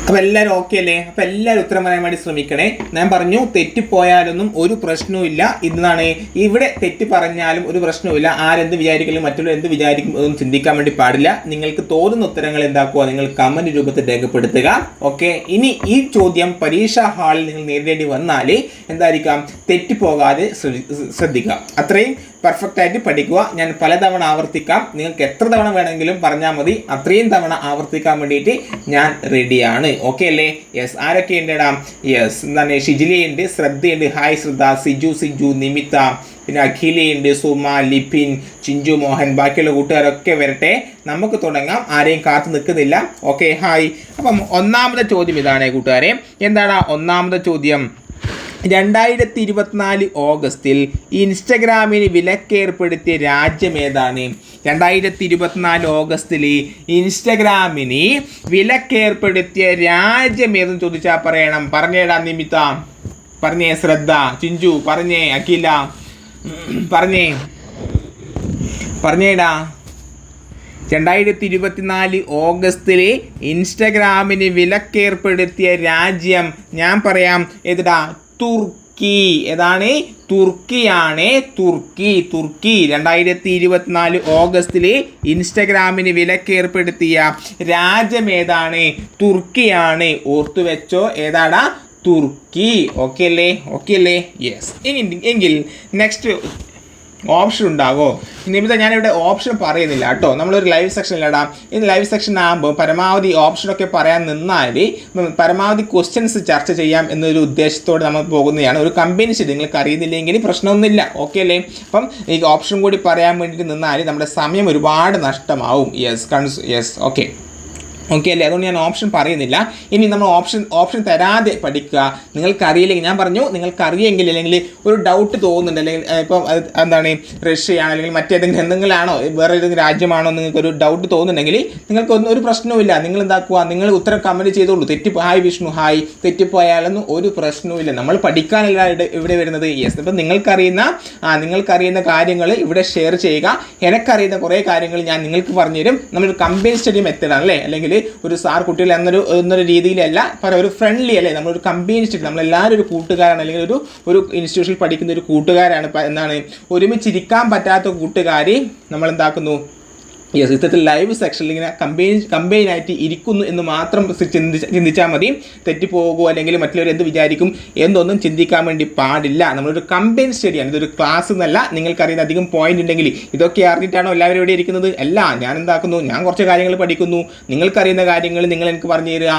അപ്പോൾ എല്ലാവരും ഓക്കെ അല്ലേ? അപ്പോൾ എല്ലാവരും ഉത്തരം പറയാൻ വേണ്ടി ശ്രമിക്കണേ. ഞാൻ പറഞ്ഞു തെറ്റിപ്പോയാലൊന്നും ഒരു പ്രശ്നവുമില്ല. ഇന്നാണ് ഇവിടെ തെറ്റി പറഞ്ഞാലും ഒരു പ്രശ്നവുമില്ല. ആരെന്ത് വിചാരിക്കലും മറ്റുള്ള എന്ത് വിചാരിക്കും അതൊന്നും ചിന്തിക്കാൻ വേണ്ടി പാടില്ല. നിങ്ങൾക്ക് തോന്നുന്ന ഉത്തരങ്ങൾ എന്താക്കുക, നിങ്ങൾ കമന്റ് രൂപത്തിൽ രേഖപ്പെടുത്തുക. ഓക്കെ, ഇനി ഈ ചോദ്യം പരീക്ഷാ ഹാളിൽ നിങ്ങൾ നേരിടേണ്ടി വന്നാൽ എന്തായിരിക്കാം, തെറ്റിപ്പോകാതെ ശ്രദ്ധിക്കുക. അത്രയും പെർഫെക്റ്റ് ആയിട്ട് പഠിക്കുക. ഞാൻ പലതവണ ആവർത്തിക്കാം, നിങ്ങൾക്ക് എത്ര തവണ വേണമെങ്കിലും പറഞ്ഞാൽ മതി. അത്രയും തവണ ആവർത്തിക്കാൻ വേണ്ടിയിട്ട് ഞാൻ റെഡിയാണ്. ഓക്കെ അല്ലേ? യെസ്. ആരൊക്കെ ഉണ്ടടാ? യെസ്, എന്താണ്, ഷിജിലയുണ്ട്, ശ്രദ്ധയുണ്ട്, ഹായ് ശ്രദ്ധ, സിജു, നിമിത്ത, പിന്നെ അഖിലയുണ്ട്, സുമ, ലിപിൻ, ചിഞ്ചു മോഹൻ, ബാക്കിയുള്ള കൂട്ടുകാരൊക്കെ വരട്ടെ. നമുക്ക് തുടങ്ങാം, ആരെയും കാത്തു നിൽക്കുന്നില്ല. Okay, hi. അപ്പം ഒന്നാമത്തെ ചോദ്യം ഇതാണ് കൂട്ടുകാരെ. എന്താണ് ഒന്നാമത്തെ ചോദ്യം? 2024 ഓഗസ്റ്റിൽ ഇൻസ്റ്റഗ്രാമിന് വിലക്കേർപ്പെടുത്തിയ രാജ്യം ഏതാണ്? 2024 ഓഗസ്റ്റിൽ ഇൻസ്റ്റഗ്രാമിന് വിലക്കേർപ്പെടുത്തിയ രാജ്യം ഏതെന്ന് ചോദിച്ചാൽ പറയണം. പറഞ്ഞേടാ നിമിത്ത, പറഞ്ഞേ ശ്രദ്ധ, ചിഞ്ചു പറഞ്ഞേ, അഖില പറഞ്ഞേടാ. 2024 ഓഗസ്റ്റിൽ ഇൻസ്റ്റഗ്രാമിന് വിലക്കേർപ്പെടുത്തിയ രാജ്യം ഞാൻ പറയാം. ഏതാ? തുർക്കി. ഏതാണ്? തുർക്കിയാണ്. തുർക്കി. 2024 ഓഗസ്റ്റിൽ ഇൻസ്റ്റഗ്രാമിന് വിലക്കേർപ്പെടുത്തിയ രാജ്യം ഏതാണ്? തുർക്കിയാണ്. ഓർത്തു വെച്ചോ, ഏതാടാ? തുർക്കി. ഓക്കെ അല്ലേ? യെസ്. എങ്കിൽ നെക്സ്റ്റ് ഓപ്ഷൻ ഉണ്ടാകോ? നിമിത്ത ഞാനിവിടെ ഓപ്ഷൻ പറയുന്നില്ല കേട്ടോ. നമ്മളൊരു ലൈവ് സെക്ഷനിലിടാം. ഈ ലൈവ് സെക്ഷൻ ആകുമ്പോൾ പരമാവധി ഓപ്ഷനൊക്കെ പറയാൻ നിന്നാൽ പരമാവധി ക്വസ്റ്റ്യൻസ് ചർച്ച ചെയ്യാം എന്നൊരു ഉദ്ദേശത്തോടെ നമ്മൾ പോകുന്നതാണ്. ഒരു കമ്പനി ഷെഡ് നിങ്ങൾക്ക് അറിയുന്നില്ലെങ്കിൽ പ്രശ്നമൊന്നുമില്ല. ഓക്കെ അല്ലേ? അപ്പം ഈ ഓപ്ഷൻ കൂടി പറയാൻ വേണ്ടിയിട്ട് നിന്നാൽ നമ്മുടെ സമയം ഒരുപാട് നഷ്ടമാവും. യെസ് ഓക്കെ അല്ലേ? അതുകൊണ്ട് ഞാൻ ഓപ്ഷൻ പറയുന്നില്ല. ഇനി നമ്മൾ ഓപ്ഷൻ തരാതെ പഠിക്കുക. നിങ്ങൾക്കറിയില്ലെങ്കിൽ, ഞാൻ പറഞ്ഞു നിങ്ങൾക്കറിയെങ്കിൽ, അല്ലെങ്കിൽ ഒരു ഡൗട്ട് തോന്നുന്നുണ്ട്, അല്ലെങ്കിൽ ഇപ്പം എന്താണ് റഷ്യയാണോ അല്ലെങ്കിൽ എന്തെങ്കിലാണോ വേറെ ഏതെങ്കിലും രാജ്യമാണോ നിങ്ങൾക്കൊരു ഡൗട്ട് തോന്നുന്നുണ്ടെങ്കിൽ നിങ്ങൾക്കൊന്നും ഒരു പ്രശ്നവുമില്ല. നിങ്ങൾ എന്താക്കുക, നിങ്ങൾ ഉത്തരം കമൻറ്റ് ചെയ്തോളൂ. Hi Vishnu, hi. തെറ്റിപ്പോയാലൊന്നും ഒരു പ്രശ്നവുമില്ല. നമ്മൾ പഠിക്കാനല്ല ഇവിടെ വരുന്നത്. യെസ്. ഇപ്പം നിങ്ങൾക്കറിയുന്ന കാര്യങ്ങൾ ഇവിടെ ഷെയർ ചെയ്യുക. എനിക്കറിയുന്ന കുറേ കാര്യങ്ങൾ ഞാൻ നിങ്ങൾക്ക് പറഞ്ഞുതരും. നമ്മളൊരു കമ്പൈൻ സ്റ്റഡി മെത്തേഡാണ് അല്ലേ? അല്ലെങ്കിൽ ഒരു സാർ കുട്ടികൾ എന്നൊരു രീതിയിലല്ല, ഒരു ഫ്രണ്ട്ലി അല്ലേ? നമ്മളൊരു കമ്പൈൻ സ്റ്റഡി, നമ്മളെല്ലാവരും ഒരു കൂട്ടുകാരാണ്, അല്ലെങ്കിൽ ഒരു ഇൻസ്റ്റിറ്റ്യൂഷനിൽ പഠിക്കുന്ന ഒരു കൂട്ടുകാരാണ്. എന്താണ്, ഒരുമിച്ചിരിക്കാൻ പറ്റാത്ത കൂട്ടുകാർ നമ്മൾ എന്താക്കുന്നു, ഇത്തരത്തിൽ ലൈവ് സെക്ഷനിൽ ഇങ്ങനെ കമ്പൈനായിട്ട് ഇരിക്കുന്നു എന്ന് മാത്രം ചിന്തിച്ചാൽ മതി. തെറ്റിപ്പോകുമോ അല്ലെങ്കിൽ മറ്റുള്ളവർ എന്ത് വിചാരിക്കും എന്നൊന്നും ചിന്തിക്കാൻ വേണ്ടി പാടില്ല. നമ്മളൊരു കമ്പൈൻ സ്റ്റഡിയാണ്, ഇതൊരു ക്ലാസ് എന്നല്ല. നിങ്ങൾക്കറിയുന്ന അധികം പോയിന്റ് ഉണ്ടെങ്കിൽ ഇതൊക്കെ അറിഞ്ഞിട്ടാണോ എല്ലാവരും ഇവിടെ ഇരിക്കുന്നത്? അല്ല, ഞാൻ എന്താക്കുന്നു, ഞാൻ കുറച്ച് കാര്യങ്ങൾ പഠിക്കുന്നു. നിങ്ങൾക്കറിയുന്ന കാര്യങ്ങൾ നിങ്ങൾ എനിക്ക് പറഞ്ഞു തരിക,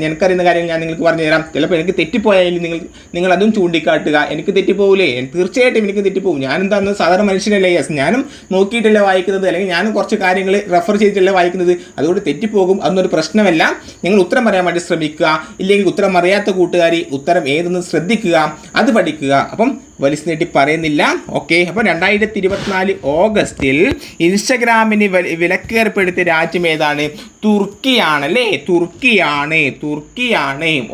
എനിക്കറിയുന്ന കാര്യങ്ങൾ ഞാൻ നിങ്ങൾക്ക് പറഞ്ഞു തരാം. ചിലപ്പോൾ എനിക്ക് തെറ്റിപ്പോയാലും നിങ്ങൾ അതും ചൂണ്ടിക്കാട്ടുക. എനിക്ക് തെറ്റിപ്പോകില്ലേ? തീർച്ചയായിട്ടും എനിക്ക് തെറ്റിപ്പോകും. ഞാനെന്താണെന്ന് സാധാരണ മനുഷ്യനല്ലേ? യെസ്. ഞാനും നോക്കിയിട്ടല്ലേ വായിക്കുന്നത്, അല്ലെങ്കിൽ ഞാനും കുറച്ച് കാര്യങ്ങൾ റെഫർ ചെയ്തിട്ടല്ലേ വായിക്കുന്നത്. അതുകൊണ്ട് തെറ്റിപ്പോകും, അതൊന്നൊരു പ്രശ്നമല്ല. നിങ്ങൾ ഉത്തരം പറയാൻ വേണ്ടി ശ്രമിക്കുക. ഇല്ലെങ്കിൽ ഉത്തരം അറിയാത്ത കൂട്ടുകാർ ഉത്തരം ഏതെന്ന് ശ്രദ്ധിക്കുക, അത് പഠിക്കുക. അപ്പം വലിച്ചു നീട്ടി പറയുന്നില്ല. ഓക്കെ. അപ്പോൾ 2024 ഓഗസ്റ്റിൽ ഇൻസ്റ്റഗ്രാമിന് വിലക്കേർപ്പെടുത്തിയ രാജ്യം ഏതാണ്? തുർക്കിയാണല്ലേ? തുർക്കിയാണ്.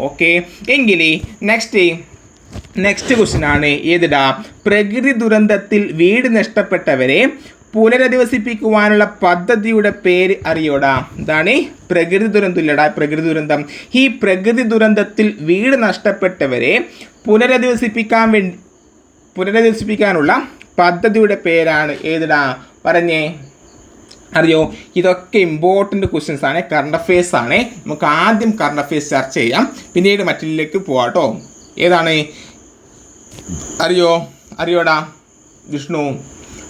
ഓക്കെ. എങ്കിൽ നെക്സ്റ്റ് ക്വസ്റ്റ്യൻ ആണ്. ഏതിടാ? പ്രകൃതി ദുരന്തത്തിൽ വീട് നഷ്ടപ്പെട്ടവരെ പുനരധിവസിപ്പിക്കുവാനുള്ള പദ്ധതിയുടെ പേര് അറിയോടാ? എന്താണ്? പ്രകൃതി ദുരന്തം. ഈ പ്രകൃതി ദുരന്തത്തിൽ വീട് നഷ്ടപ്പെട്ടവരെ പുനരധിവസിപ്പിക്കാനുള്ള പദ്ധതിയുടെ പേരാണ് ഏതിടാ? പറഞ്ഞേ, അറിയോ? ഇതൊക്കെ ഇമ്പോർട്ടൻ്റ് ക്വസ്റ്റ്യൻസ് ആണ്, കറണ്ട് അഫയേഴ്സ് ആണ്. നമുക്ക് ആദ്യം കറണ്ട് അഫയേഴ്സ് ചർച്ച ചെയ്യാം, പിന്നീട് മറ്റിലേക്ക് പോവാം കേട്ടോ. ഏതാണ്? അറിയോടാ വിഷ്ണു?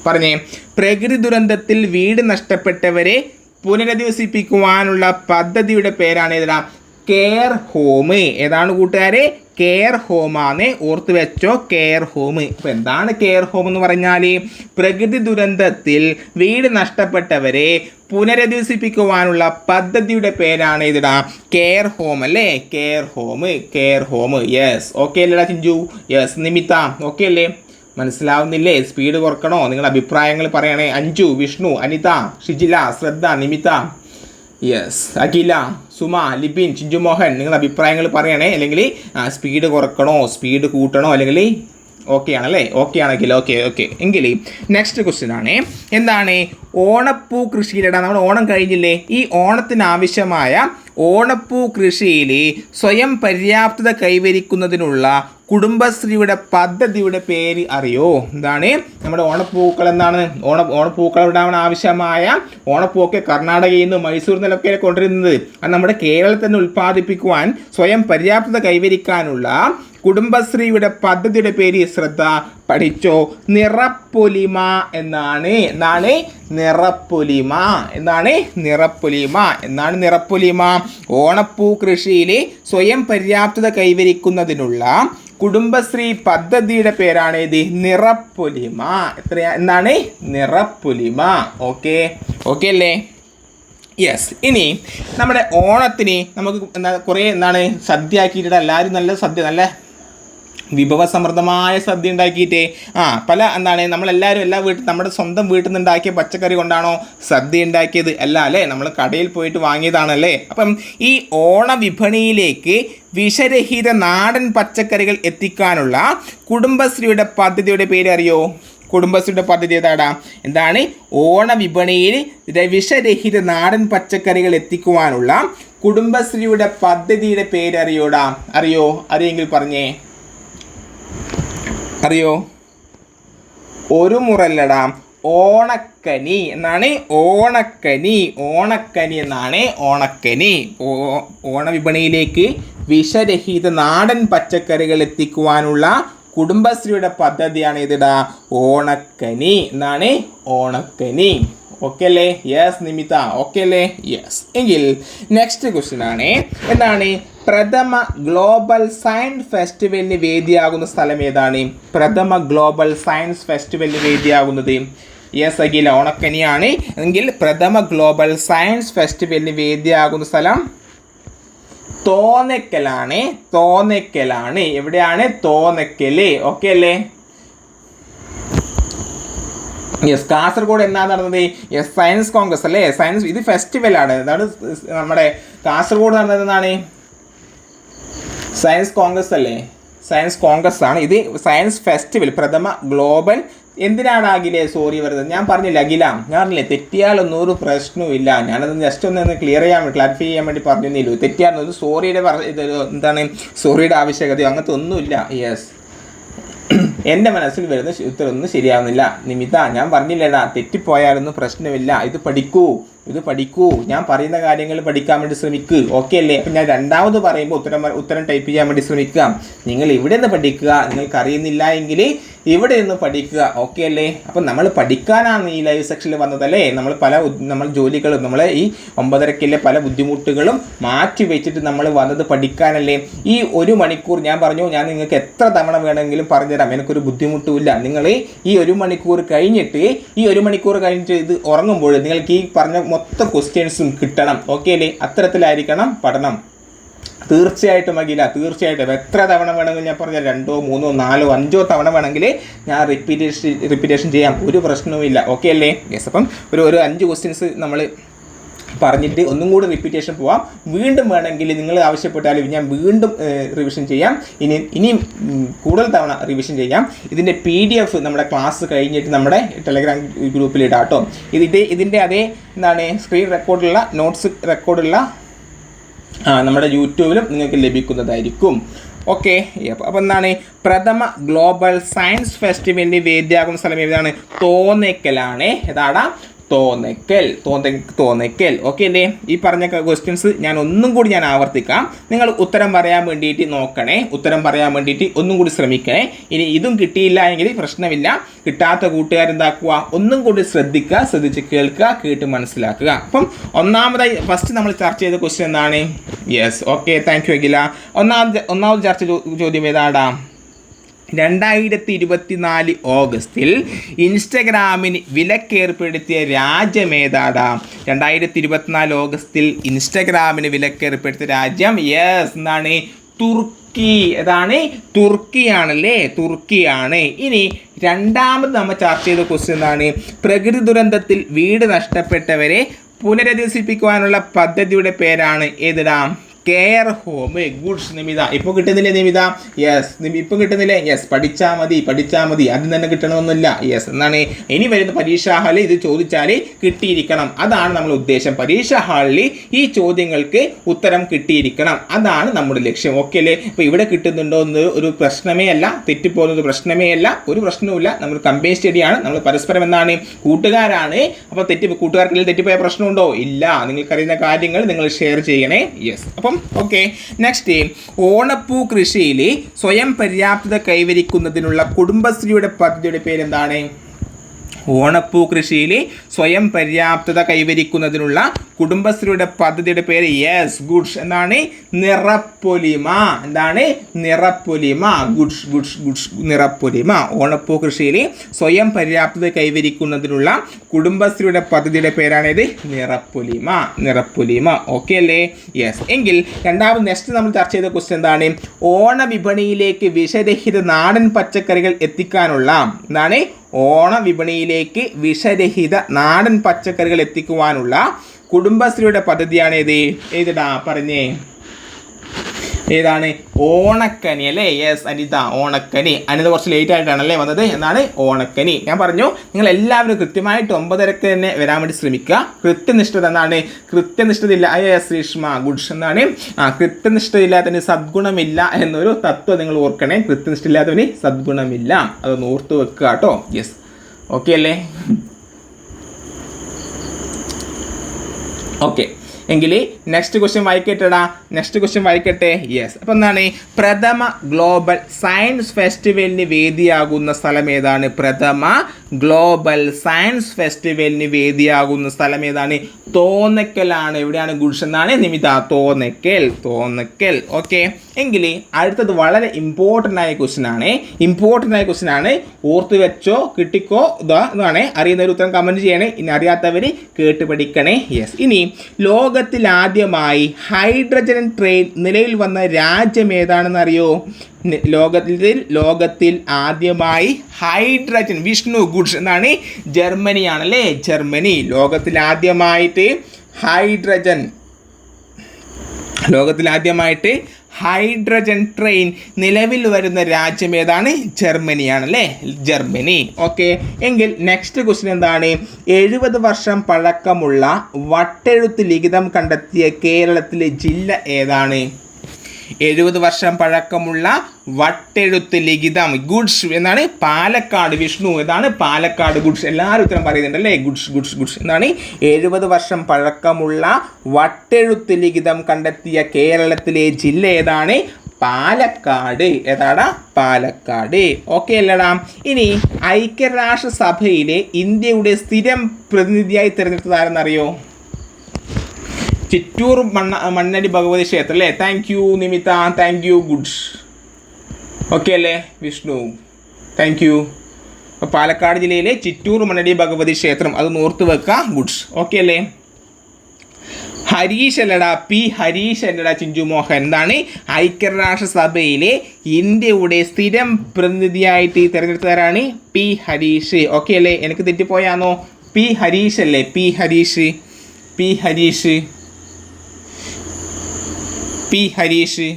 പറഞ്ഞേ. പ്രകൃതി ദുരന്തത്തിൽ വീട് നഷ്ടപ്പെട്ടവരെ പുനരധിവസിപ്പിക്കുവാനുള്ള പദ്ധതിയുടെ പേരാണ് ഏതാ? Care home. ഏതാണ് കൂട്ടുകാരെ? കെയർ ഹോമാണ്. ഓർത്ത് വെച്ചോ, കെയർ ഹോം. അപ്പോൾ എന്താണ് കെയർ ഹോം എന്ന് പറഞ്ഞാൽ? പ്രകൃതി ദുരന്തത്തിൽ വീട് നഷ്ടപ്പെട്ടവരെ പുനരധിവസിപ്പിക്കുവാനുള്ള പദ്ധതിയുടെ പേരാണ് ഏതാ? കെയർ ഹോം അല്ലേ? Care home. യെസ്. ഓക്കെ അല്ലേടാ ചിഞ്ചു? യെസ്. നിമിത്ത ഓക്കെ അല്ലേ? മനസ്സിലാവുന്നില്ലേ? സ്പീഡ് കുറക്കണോ? നിങ്ങളുടെ അഭിപ്രായങ്ങൾ പറയണേ. അഞ്ജു, വിഷ്ണു, അനിത, ഷിജില, ശ്രദ്ധ, നിമിത്ത, യെസ്, അഖില, സുമ, ലിപിൻ, ചിഞ്ചു മോഹൻ, നിങ്ങളുടെ അഭിപ്രായങ്ങൾ പറയണേ. അല്ലെങ്കിൽ സ്പീഡ് കുറക്കണോ, സ്പീഡ് കൂട്ടണോ, അല്ലെങ്കിൽ ഓക്കെ ആണല്ലേ? ഓക്കെ ആണെങ്കിൽ ഓക്കെ എങ്കിൽ നെക്സ്റ്റ് ക്വസ്റ്റ്യൻ ആണ്, എന്താണ് ഓണപ്പൂ കൃഷിയിലിടാൻ, നമ്മൾ ഓണം കഴിഞ്ഞില്ലേ, ഈ ഓണത്തിന് ആവശ്യമായ ഓണപ്പൂ കൃഷിയിൽ സ്വയം പര്യാപ്തത കൈവരിക്കുന്നതിനുള്ള കുടുംബശ്രീയുടെ പദ്ധതിയുടെ പേര് അറിയോ? എന്താണ് നമ്മുടെ ഓണപ്പൂക്കൾ? എന്താണ് ഓണപ്പൂക്കൾ ഇടാൻ ആവശ്യമായ ഓണപ്പൂക്കെ കർണാടകയിൽ നിന്ന് മൈസൂരിൽ നിന്നൊക്കെ കൊണ്ടുവരുന്നത്, അത് നമ്മുടെ കേരളത്തിൽ തന്നെ ഉൽപ്പാദിപ്പിക്കുവാൻ സ്വയം പര്യാപ്തത കൈവരിക്കാനുള്ള കുടുംബശ്രീയുടെ പദ്ധതിയുടെ പേര് ശ്രദ്ധ, പഠിച്ചോ, നിറപ്പൊലിമ എന്നാണ്. എന്താണ് നിറപ്പൊലിമ? എന്താണ് നിറപ്പൊലിമ? എന്നാണ് നിറപ്പൊലിമ? ഓണപ്പൂ കൃഷിയിൽ സ്വയം പര്യാപ്തത കൈവരിക്കുന്നതിനുള്ള കുടുംബശ്രീ പദ്ധതിയുടെ പേരാണ് ഇത് നിറപ്പൊലിമ. എന്താണ് നിറപ്പൊലിമ? ഓക്കെ അല്ലേ? യെസ്. ഇനി നമ്മുടെ ഓണത്തിന് നമുക്ക് കുറേ സദ്യ ആക്കിയിട്ട് എല്ലാവരും നല്ല സദ്യ, നല്ല വിഭവസമൃദ്ധമായ സദ്യ ഉണ്ടാക്കിയിട്ട് പല നമ്മളെല്ലാവരും നമ്മുടെ സ്വന്തം വീട്ടിൽ നിന്ന് ഉണ്ടാക്കിയ പച്ചക്കറി കൊണ്ടാണോ സദ്യ ഉണ്ടാക്കിയത്? അല്ല അല്ലേ, നമ്മൾ കടയിൽ പോയിട്ട് വാങ്ങിയതാണല്ലേ. അപ്പം ഈ ഓണ വിപണിയിലേക്ക് വിഷരഹിത നാടൻ പച്ചക്കറികൾ എത്തിക്കാനുള്ള കുടുംബശ്രീയുടെ പദ്ധതിയുടെ പേര് അറിയോ? കുടുംബശ്രീയുടെ പദ്ധതി ഏതാടാ? എന്താണ് ഓണ വിപണിയിൽ വിഷരഹിത നാടൻ പച്ചക്കറികൾ എത്തിക്കുവാനുള്ള കുടുംബശ്രീയുടെ പദ്ധതിയുടെ പേര് അറിയോടാ? അറിയെങ്കിൽ പറഞ്ഞേ. അറിയോ? ഒരു മുറല്ലടാ, ഓണക്കനി എന്നാണ്. ഓണക്കനി എന്നാണ് ഓണക്കനി. ഓണവിപണിയിലേക്ക് വിഷരഹിത നാടൻ പച്ചക്കറികൾ എത്തിക്കുവാനുള്ള കുടുംബശ്രീയുടെ പദ്ധതിയാണ് ഇതിടാ ഓണക്കനി എന്നാണ്. ഓണക്കനി. ഓക്കെ അല്ലേ? യെസ് നിമിത, ഓക്കെ അല്ലേ? യെസ്. എങ്കിൽ നെക്സ്റ്റ് ക്വസ്റ്റ്യൻ ആണ്, എന്താണ് പ്രഥമ ഗ്ലോബൽ സയൻസ് ഫെസ്റ്റിവലിന് വേദിയാകുന്ന സ്ഥലം ഏതാണ്? പ്രഥമ ഗ്ലോബൽ സയൻസ് ഫെസ്റ്റിവലിന് വേദിയാകുന്നത് യെസ് അഖില ഓണക്കനിയാണ്. എങ്കിൽ പ്രഥമ ഗ്ലോബൽ സയൻസ് ഫെസ്റ്റിവലിന് വേദിയാകുന്ന സ്ഥലം തോന്നക്കലാണ്. എവിടെയാണ്? തോന്നക്കല്. ഓക്കെ അല്ലേ? യെസ്. കാസർഗോഡ് എന്നാ നടന്നത്? യെസ് സയൻസ് കോൺഗ്രസ് അല്ലേ? സയൻസ് ഇത് ഫെസ്റ്റിവലാണ്. അതാണ് നമ്മുടെ കാസർഗോഡ് നടന്നത്. എന്താണ് സയൻസ് കോൺഗ്രസ് അല്ലേ? സയൻസ് കോൺഗ്രസ് ആണ്. ഇത് സയൻസ് ഫെസ്റ്റിവൽ പ്രഥമ ഗ്ലോബൽ. എന്തിനാണ് അഖിലേ സോറി വരുന്നത്? ഞാൻ പറഞ്ഞില്ല അഖില, ഞാൻ പറഞ്ഞില്ലേ തെറ്റിയാലൊന്നും ഒരു പ്രശ്നവും ഇല്ല. ഞാനത് ജസ്റ്റ് ഒന്ന് ക്ലാരിഫൈ ചെയ്യാൻ വേണ്ടി പറഞ്ഞില്ലല്ലോ. തെറ്റിയാലൊന്നും സോറിയുടെ എന്താണ് സോറിയുടെ ആവശ്യകതയോ അങ്ങനത്തെ ഒന്നുമില്ല. യെസ്, എൻ്റെ മനസ്സിൽ വരുന്ന ഉത്തരമൊന്നും ശരിയാവുന്നില്ല. നിമിത ഞാൻ പറഞ്ഞില്ലടാ, തെറ്റിപ്പോയാലൊന്നും പ്രശ്നമില്ല. ഇത് പഠിക്കൂ, ഞാൻ പറയുന്ന കാര്യങ്ങൾ പഠിക്കാൻ വേണ്ടി ശ്രമിക്കുക. ഓക്കെ അല്ലേ? അപ്പം ഞാൻ രണ്ടാമത് പറയുമ്പോൾ ഉത്തരം ടൈപ്പ് ചെയ്യാൻ വേണ്ടി ശ്രമിക്കുക. നിങ്ങൾ ഇവിടെ നിന്ന് പഠിക്കുക, നിങ്ങൾക്ക് അറിയുന്നില്ല എങ്കിൽ ഇവിടെ നിന്ന് പഠിക്കുക. ഓക്കെ അല്ലേ? അപ്പം നമ്മൾ പഠിക്കാനാണ് ഈ ലൈവ് സെക്ഷനിൽ വന്നതല്ലേ. നമ്മൾ ജോലികളും നമ്മളെ ഈ 9:30 പല ബുദ്ധിമുട്ടുകളും മാറ്റി വെച്ചിട്ട് നമ്മൾ വന്നത് പഠിക്കാനല്ലേ. ഈ 1 മണിക്കൂർ ഞാൻ നിങ്ങൾക്ക് എത്ര തവണ വേണമെങ്കിലും പറഞ്ഞുതരാം, എനിക്കൊരു ബുദ്ധിമുട്ടുമില്ല. നിങ്ങൾ ഈ 1 മണിക്കൂർ കഴിഞ്ഞിട്ട് ഇത് ഉറങ്ങുമ്പോൾ നിങ്ങൾക്ക് ഈ പറഞ്ഞ മൊത്തം ക്വസ്റ്റ്യൻസും കിട്ടണം. ഓക്കെ അല്ലേ? അത്തരത്തിലായിരിക്കണം പഠനം. തീർച്ചയായിട്ടും അഖില, തീർച്ചയായിട്ടും എത്ര തവണ വേണമെങ്കിൽ ഞാൻ പറഞ്ഞാൽ 2, 3, 4, 5 തവണ വേണമെങ്കിൽ ഞാൻ റിപ്പീറ്റേഷൻ ചെയ്യാം, ഒരു പ്രശ്നവുമില്ല. ഓക്കെ അല്ലേ? യെസ്. അപ്പം ഒരു 5 ക്വസ്റ്റ്യൻസ് നമ്മൾ പറഞ്ഞിട്ട് ഒന്നും കൂടി റിപ്പീറ്റേഷൻ പോവാം. വീണ്ടും വേണമെങ്കിൽ നിങ്ങൾ ആവശ്യപ്പെട്ടാലും ഞാൻ വീണ്ടും റിവിഷൻ ചെയ്യാം. ഇനിയും കൂടുതൽ തവണ റിവിഷൻ ചെയ്യാം. ഇതിൻ്റെ PDF നമ്മുടെ ക്ലാസ് കഴിഞ്ഞിട്ട് നമ്മുടെ ടെലഗ്രാം ഗ്രൂപ്പിൽ ഇടാം കേട്ടോ. ഇതിൻ്റെ അതേ സ്ക്രീൻ റെക്കോർഡുള്ള നോട്ട്സ് റെക്കോർഡുള്ള നമ്മുടെ യൂട്യൂബിലും നിങ്ങൾക്ക് ലഭിക്കുന്നതായിരിക്കും. ഓക്കെ. അപ്പോൾ എന്താണ് പ്രഥമ ഗ്ലോബൽ സയൻസ് ഫെസ്റ്റിവലിൻ്റെ വേദിയാകുന്ന സ്ഥലം ഏതാണ്? തോന്നക്കലാണ്. ഏതാടാ? തോന്നക്കൽ. ഓക്കെ അല്ലേ? ഈ പറഞ്ഞ ക്വസ്റ്റ്യൻസ് ഞാൻ ഒന്നും കൂടി ആവർത്തിക്കാം. നിങ്ങൾ ഉത്തരം പറയാൻ വേണ്ടിയിട്ട് നോക്കണേ, ഉത്തരം പറയാൻ വേണ്ടിയിട്ട് ഒന്നും കൂടി ശ്രമിക്കണേ. ഇനി ഇതും കിട്ടിയില്ല എങ്കിൽ പ്രശ്നമില്ല. കിട്ടാത്ത കൂട്ടുകാരെന്താക്കുക, ഒന്നും കൂടി ശ്രദ്ധിച്ച് കേൾക്കുക, കേട്ട് മനസ്സിലാക്കുക. അപ്പം ഒന്നാമതായി ഫസ്റ്റ് നമ്മൾ ചർച്ച ചെയ്ത ക്വസ്റ്റ്യൻ എന്താണ്? യെസ്, ഓക്കെ, താങ്ക് യു അഖില. ഒന്നാമത് ചർച്ച ചോദ്യം ഏതാടാ? 2024 ഓഗസ്റ്റിൽ ഇൻസ്റ്റഗ്രാമിന് വിലക്കേർപ്പെടുത്തിയ രാജ്യമേതാടാ? 2024 ഓഗസ്റ്റിൽ ഇൻസ്റ്റഗ്രാമിന് വിലക്കേർപ്പെടുത്തിയ രാജ്യം യെസ് എന്താണ്? തുർക്കി. ഏതാണ്? തുർക്കിയാണല്ലേ, തുർക്കിയാണ്. ഇനി രണ്ടാമത് നമ്മൾ ചർച്ച ചെയ്ത ക്വസ്റ്റ്യൻ എന്താണ്? പ്രകൃതി ദുരന്തത്തിൽ വീട് നഷ്ടപ്പെട്ടവരെ പുനരധിവസിപ്പിക്കുവാനുള്ള പദ്ധതിയുടെ പേരാണ് ഏതിടാം? Care home. ഗുഡ്സ് നിമിത. ഇപ്പോൾ കിട്ടുന്നില്ലേ നിമിത? യെസ്. ഇപ്പം കിട്ടുന്നില്ലേ? യെസ്. പഠിച്ചാൽ മതി ആദ്യം തന്നെ കിട്ടണമെന്നില്ല. യെസ്. എന്നാണ് ഇനി വരുന്ന പരീക്ഷാ ഹാളിൽ ഇത് ചോദിച്ചാൽ കിട്ടിയിരിക്കണം. അതാണ് നമ്മുടെ ഉദ്ദേശം. പരീക്ഷാ ഹാളിൽ ഈ ചോദ്യങ്ങൾക്ക് ഉത്തരം കിട്ടിയിരിക്കണം. അതാണ് നമ്മുടെ ലക്ഷ്യം. ഓക്കെ അല്ലേ? അപ്പോൾ ഇവിടെ കിട്ടുന്നുണ്ടോ എന്ന് ഒരു പ്രശ്നമേ അല്ല, തെറ്റിപ്പോകുന്നത് പ്രശ്നമേ അല്ല, ഒരു പ്രശ്നവുമില്ല. നമ്മൾ കമ്പൈൻ സ്റ്റഡിയാണ്, നമ്മൾ പരസ്പരം എന്താണ് കൂട്ടുകാരാണ്. അപ്പോൾ കൂട്ടുകാർക്കിടയിൽ തെറ്റിപ്പോയ പ്രശ്നമുണ്ടോ? ഇല്ല. നിങ്ങൾക്കറിയുന്ന കാര്യങ്ങൾ നിങ്ങൾ ഷെയർ ചെയ്യണേ. യെസ്. അപ്പം ഓക്കെ. നെക്സ്റ്റ്, ഓണപ്പൂ കൃഷിയിൽ സ്വയം പര്യാപ്തത കൈവരിക്കുന്നതിനുള്ള കുടുംബശ്രീയുടെ പദ്ധതിയുടെ പേരെന്താണ്? ഓണപ്പൂ കൃഷിയിൽ സ്വയം പര്യാപ്തത കൈവരിക്കുന്നതിനുള്ള കുടുംബശ്രീയുടെ പദ്ധതിയുടെ പേര് യെസ് ഗുഡ്സ് എന്താണ്? നിറപ്പൊലിമ. എന്താണ്? നിറപ്പൊലിമ. ഗുഡ്സ് നിറപ്പൊലിമ. ഓണപ്പൂ കൃഷിയിൽ സ്വയം പര്യാപ്തത കൈവരിക്കുന്നതിനുള്ള കുടുംബശ്രീയുടെ പദ്ധതിയുടെ പേരാണിത് നിറപ്പൊലിമ. ഓക്കെ അല്ലേ? യെസ്. എങ്കിൽ രണ്ടാമത് നെക്സ്റ്റ് നമ്മൾ ചർച്ച ചെയ്ത ക്വസ്റ്റ്യൻ എന്താണ്? ഓണവിപണിയിലേക്ക് വിഷരഹിത നാടൻ പച്ചക്കറികൾ എത്തിക്കാനുള്ള എന്താണ്? ഓണവിപണിയിലേക്ക് വിഷരഹിത നാടൻ പച്ചക്കറികൾ എത്തിക്കുവാനുള്ള കുടുംബശ്രീയുടെ പദ്ധതിയാണ് ഏതിടാ പറഞ്ഞേ? ഏതാണ്? ഓണക്കനി അല്ലേ? യെസ് അനിത, ഓണക്കനി. അനിത കുറച്ച് ലേറ്റ് ആയിട്ടാണല്ലേ വന്നത്. എന്നാണ് ഓണക്കനി. ഞാൻ പറഞ്ഞു നിങ്ങൾ എല്ലാവരും കൃത്യമായിട്ട് 9:30 തന്നെ വരാൻ വേണ്ടി ശ്രമിക്കുക. കൃത്യനിഷ്ഠത എന്താണ്? കൃത്യനിഷ്ഠതയില്ല. Yes Shreeshma goods. എന്താണ്? കൃത്യനിഷ്ഠയില്ലാത്തതിന് സദ്ഗുണമില്ല എന്നൊരു തത്വം നിങ്ങൾ ഓർക്കണേ. കൃത്യനിഷ്ഠ ഇല്ലാത്തതിന് സദ്ഗുണമില്ല. അതൊന്ന് ഓർത്ത് വെക്കുക കേട്ടോ. യെസ്. ഓക്കെ അല്ലേ? ഓക്കെ. എങ്കിൽ നെക്സ്റ്റ് ക്വസ്റ്റ്യൻ വായിക്കട്ടെ. യെസ്. അപ്പം എന്താണ്? പ്രഥമ ഗ്ലോബൽ സയൻസ് ഫെസ്റ്റിവലിന് വേദിയാകുന്ന സ്ഥലം ഏതാണ്? പ്രഥമ ഗ്ലോബൽ സയൻസ് ഫെസ്റ്റിവലിന് വേദിയാകുന്ന സ്ഥലം ഏതാണ്? തോന്നക്കലാണ്. എവിടെയാണ്? ഗുഡ്സ്. എന്നാണ് നിമിത? തോന്നക്കൽ. ഓക്കെ. എങ്കിൽ അടുത്തത് വളരെ ഇമ്പോർട്ടൻ്റ് ആയ ക്വസ്റ്റ്യൻ ആണ്. ഓർത്ത് വെച്ചോ, കിട്ടിക്കോ. ഇതാണ് അറിയുന്ന ഒരു ഉത്തരം കമൻറ്റ് ചെയ്യണേ. ഇനി അറിയാത്തവർ കേട്ട് പഠിക്കണേ. യെസ്. ഇനി ലോകത്തിൽ ആദ്യമായി ഹൈഡ്രജൻ ട്രെയിൻ നിലവിൽ വന്ന രാജ്യം ഏതാണെന്ന് അറിയോ? ലോകത്തിൽ ആദ്യമായി ഹൈഡ്രജൻ വിഷ്ണു ഗുഡ്സ് എന്നാണ്? ജർമ്മനിയാണല്ലേ? ജർമ്മനി. ലോകത്തിൽ ആദ്യമായിട്ട് ഹൈഡ്രജൻ ട്രെയിൻ നിലവിൽ വരുന്ന രാജ്യം ഏതാണ്? ജർമ്മനിയാണല്ലേ? ജർമ്മനി. ഓക്കെ. എങ്കിൽ നെക്സ്റ്റ് ക്വസ്റ്റ്യൻ എന്താണ്? 70 വർഷം പഴക്കമുള്ള വട്ടെഴുത്ത് ലിഖിതം കണ്ടെത്തിയ കേരളത്തിലെ ജില്ല ഏതാണ്? 70 വർഷം പഴക്കമുള്ള വട്ടെഴുത്ത് ലിഖിതം ഗുഡ്സ് എന്നാണ്? പാലക്കാട്. വിഷ്ണു ഏതാണ്? പാലക്കാട്. ഗുഡ്സ്. എല്ലാവരും ഉത്തരം പറയുന്നുണ്ടല്ലേ? ഗുഡ്സ് എന്നാണ്? 70 വർഷം പഴക്കമുള്ള വട്ടെഴുത്ത് ലിഖിതം കണ്ടെത്തിയ കേരളത്തിലെ ജില്ല ഏതാണ്? പാലക്കാട്. ഏതാടാ? പാലക്കാട്. ഓക്കെ അല്ലടാ? ഇനി ഐക്യരാഷ്ട്രസഭയിലെ ഇന്ത്യയുടെ സ്ഥിരം പ്രതിനിധിയായി തിരഞ്ഞെടുത്തത് ആരെന്നറിയോ? ചിറ്റൂർ മണ്ണടി ഭഗവതി ക്ഷേത്രം അല്ലേ? Thank you Nimitha. Thank you. Goods. Okay അല്ലേ? Vishnu thank you. പാലക്കാട് ജില്ലയിലെ ചിറ്റൂർ മണ്ണടി ഭഗവതി ക്ഷേത്രം, അത് ഓർത്ത് വെക്കുക. ഗുഡ്സ്. ഓക്കെ അല്ലേ? ഹരീഷ് അല്ലടാ, പി ഹരീഷ് അല്ലടാ ചിഞ്ചു മോഹൻ. എന്താണ്? ഐക്യരാഷ്ട്രസഭയിലെ ഇന്ത്യയുടെ സ്ഥിരം പ്രതിനിധിയായിട്ട് തിരഞ്ഞെടുത്തവരാണ് പി ഹരീഷ്. ഓക്കെ അല്ലേ? എനിക്ക് തെറ്റിപ്പോയാന്നോ? പി ഹരീഷ് അല്ലേ? പി ഹരീഷ്.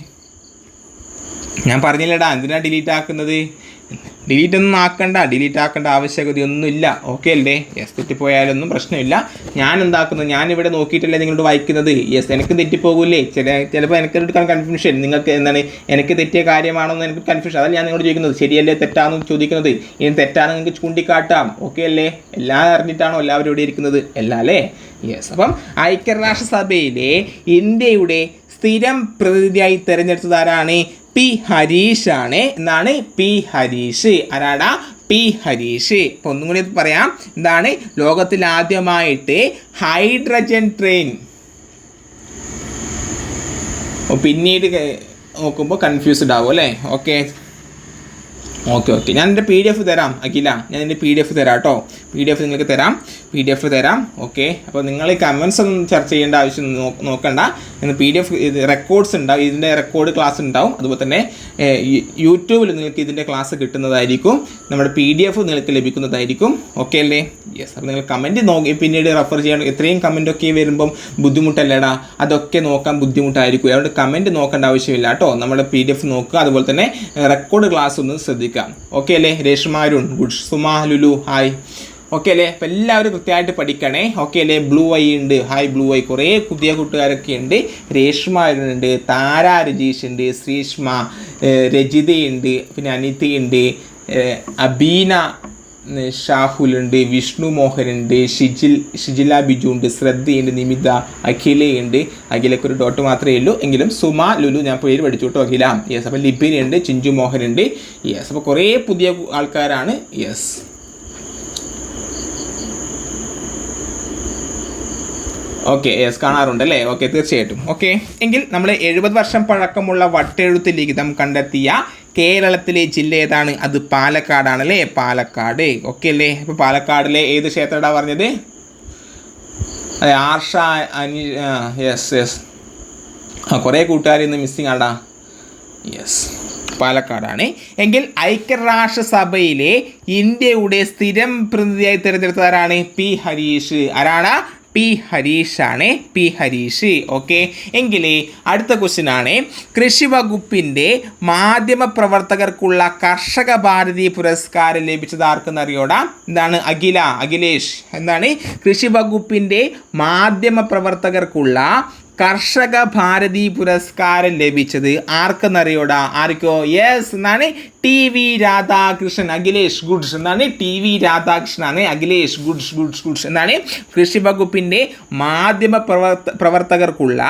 ഞാൻ പറഞ്ഞില്ലടാ, എന്തിനാ ഡിലീറ്റ് ആക്കുന്നത്? ഡിലീറ്റ് ആക്കേണ്ട ആവശ്യകതയൊന്നുമില്ല. ഓക്കെ അല്ലേ? യെസ്. തെറ്റിപ്പോയാലൊന്നും പ്രശ്നമില്ല. ഞാൻ എന്താക്കുന്നത്? ഞാനിവിടെ നോക്കിയിട്ടല്ലേ നിങ്ങളോട് വായിക്കുന്നത്. യെസ്. എനിക്ക് തെറ്റിപ്പോകൂലേ? ചിലപ്പോൾ എനിക്കൊരു കൺഫ്യൂഷൻ. നിങ്ങൾക്ക് എന്താണ് എനിക്ക് തെറ്റിയ കാര്യമാണോ എന്ന് എനിക്ക് കൺഫ്യൂഷൻ. അതല്ല ഞാൻ നിങ്ങളോട് ചോദിക്കുന്നത്. ശരിയല്ലേ തെറ്റാണെന്ന് ചോദിക്കുന്നത്. ഇനി തെറ്റാണെന്ന് നിങ്ങൾക്ക് ചൂണ്ടിക്കാട്ടാം. ഓക്കെ അല്ലേ? എല്ലാം അറിഞ്ഞിട്ടാണോ എല്ലാവരും ഇവിടെ ഇരിക്കുന്നത്? അല്ല അല്ലേ? യെസ്. അപ്പം ഐക്യരാഷ്ട്രസഭയിലെ ഇന്ത്യയുടെ സ്ഥിരം പ്രതിനിധിയായി തിരഞ്ഞെടുത്തത് ആരാണ്? പി ഹരീഷ് ആണ്. എന്താണ്? പി ഹരീഷ്. ആരാടാ? പി ഹരീഷ്. അപ്പോൾ ഒന്നും കൂടി പറയാം. എന്താണ്? ലോകത്തിൽ ആദ്യമായിട്ട് ഹൈഡ്രജൻ ട്രെയിൻ. പിന്നീട് നോക്കുമ്പോൾ കൺഫ്യൂസ്ഡ് ആവും അല്ലേ? ഓക്കെ. ഞാൻ എൻ്റെ PDF തരാം അഖില. ഞാൻ എൻ്റെ PDF തരാം കേട്ടോ. PDF നിങ്ങൾക്ക് തരാം. PDF തരാം. ഓക്കെ, അപ്പോൾ നിങ്ങൾ ഈ കമൻസ് ഒന്നും ചർച്ച ചെയ്യേണ്ട ആവശ്യം നോക്കണ്ട. ഇന്ന് PDF ഇത് റെക്കോർഡ്സ് ഉണ്ടാവും, ഇതിൻ്റെ റെക്കോർഡ് ക്ലാസ് ഉണ്ടാവും. അതുപോലെ തന്നെ യൂട്യൂബിൽ നിങ്ങൾക്ക് ഇതിൻ്റെ ക്ലാസ് കിട്ടുന്നതായിരിക്കും, നമ്മുടെ PDF നിങ്ങൾക്ക് ലഭിക്കുന്നതായിരിക്കും. ഓക്കെ അല്ലേ? യെസ്. അപ്പോൾ നിങ്ങൾ കമൻറ്റ് നോക്കി പിന്നീട് റെഫർ ചെയ്യണം. എത്രയും കമൻറ്റൊക്കെ വരുമ്പം ബുദ്ധിമുട്ടല്ലേടാ, അതൊക്കെ നോക്കാൻ ബുദ്ധിമുട്ടായിരിക്കും. അതുകൊണ്ട് കമൻറ്റ് നോക്കേണ്ട ആവശ്യമില്ല കേട്ടോ. നമ്മുടെ PDF നോക്കുക, അതുപോലെ തന്നെ റെക്കോർഡ് ക്ലാസ് ഒന്ന് ശ്രദ്ധിക്കാം. ഓക്കെ അല്ലേ? Reshma Arun good, Suma Lulu hi. Okay അല്ലേ? അപ്പോൾ എല്ലാവരും കൃത്യമായിട്ട് പഠിക്കണേ. ഓക്കെ അല്ലേ? ബ്ലൂ ഐ ഉണ്ട്, ഹായ് ബ്ലൂ ഐ. കുറേ പുതിയ കൂട്ടുകാരൊക്കെ ഉണ്ട്. രേഷ്മ ഉണ്ട്, താര രജീഷ് ഉണ്ട്, ശ്രീഷ്മ, രജിതയുണ്ട്, പിന്നെ അനിതയുണ്ട്, അബീന ഷാഹുലുണ്ട്, വിഷ്ണു മോഹനുണ്ട്, ഷിജില ബിജു ഉണ്ട്, ശ്രദ്ധയുണ്ട്, നിമിത, അഖിലയുണ്ട്. അഖിലയ്ക്ക് ഒരു ഡോട്ട് മാത്രമേ ഉള്ളൂ, എങ്കിലും സുമ ലുലു ഞാൻ പേര് പഠിച്ചു കേട്ടോ, അഖില. യെസ്. അപ്പോൾ ലിബിനുണ്ട്, ചിഞ്ചു മോഹനുണ്ട്. യെസ്. അപ്പോൾ കുറേ പുതിയ ആൾക്കാരാണ്. യെസ്. ഓക്കെ, യെസ്, കാണാറുണ്ട് അല്ലേ? ഓക്കെ, തീർച്ചയായിട്ടും. ഓക്കെ, എങ്കിൽ നമ്മൾ 70 വർഷം പഴക്കമുള്ള വട്ടെഴുത്ത് ലിഖിതം കണ്ടെത്തിയ കേരളത്തിലെ ജില്ല ഏതാണ്? അത് പാലക്കാടാണ് അല്ലേ? പാലക്കാട്. ഓക്കെ അല്ലേ? ഇപ്പോൾ പാലക്കാടിലെ ഏത് ക്ഷേത്രമാണ് പറഞ്ഞത്? അതെ, ആർഷ യെസ് യെസ്. കുറേ കൂട്ടുകാർ ഇന്ന് മിസ്സിങ് ആടാ. യെസ്, പാലക്കാടാണ്. എങ്കിൽ ഐക്യരാഷ്ട്രസഭയിലെ ഇന്ത്യയുടെ സ്ഥിരം പ്രതിനിധിയായി തിരഞ്ഞെടുത്തവരാണ്? പി ഹരീഷ്. ആരാണ്? പി ഹരീഷാണ്. പി ഹരീഷ്. ഓക്കെ, എങ്കിൽ അടുത്ത ക്വസ്റ്റ്യൻ ആണ്, കൃഷി വകുപ്പിൻ്റെ മാധ്യമപ്രവർത്തകർക്കുള്ള കർഷക ഭാരതി പുരസ്കാരം ലഭിച്ചത് ആർക്കെന്നറിയോടാ? എന്താണ്? അഖിലേഷ്. എന്താണ്? കൃഷി വകുപ്പിൻ്റെ മാധ്യമപ്രവർത്തകർക്കുള്ള കർഷക ഭാരതി പുരസ്കാരം ലഭിച്ചത് ആർക്കെന്നറിയോടാ? ആർക്കോ? യെസ്, എന്നാണ് TV രാധാകൃഷ്ണൻ. അഖിലേഷ് ഗുഡ്സ്. എന്താണ്? TV രാധാകൃഷ്ണനാണ്. അഖിലേഷ് ഗുഡ്സ്. എന്താണ്? കൃഷി വകുപ്പിൻ്റെ മാധ്യമ പ്രവർത്തകർക്കുള്ള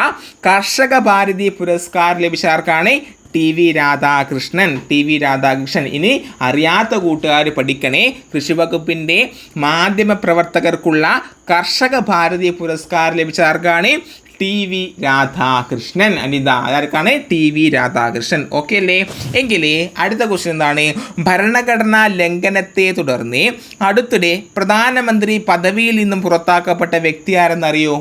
കർഷക ഭാരതി പുരസ്കാരം ലഭിച്ച ആർക്കാണ്? TV രാധാകൃഷ്ണൻ. ഇനി അറിയാത്ത കൂട്ടുകാർ പഠിക്കണേ. കൃഷി വകുപ്പിൻ്റെ മാധ്യമ പ്രവർത്തകർക്കുള്ള കർഷക ഭാരതി പുരസ്കാരം ലഭിച്ച ആർക്കാണ്? TV രാധാകൃഷ്ണൻ. അനിത, ആർക്കാണ്? TV രാധാകൃഷ്ണൻ. ഓക്കെ അല്ലേ? എങ്കിൽ അടുത്ത ക്വസ്റ്റ്യൻ എന്താണ്? ഭരണഘടനാ ലംഘനത്തെ തുടർന്ന് അടുത്തിടെ പ്രധാനമന്ത്രി പദവിയിൽ നിന്നും പുറത്താക്കപ്പെട്ട വ്യക്തി ആരെന്നറിയോ?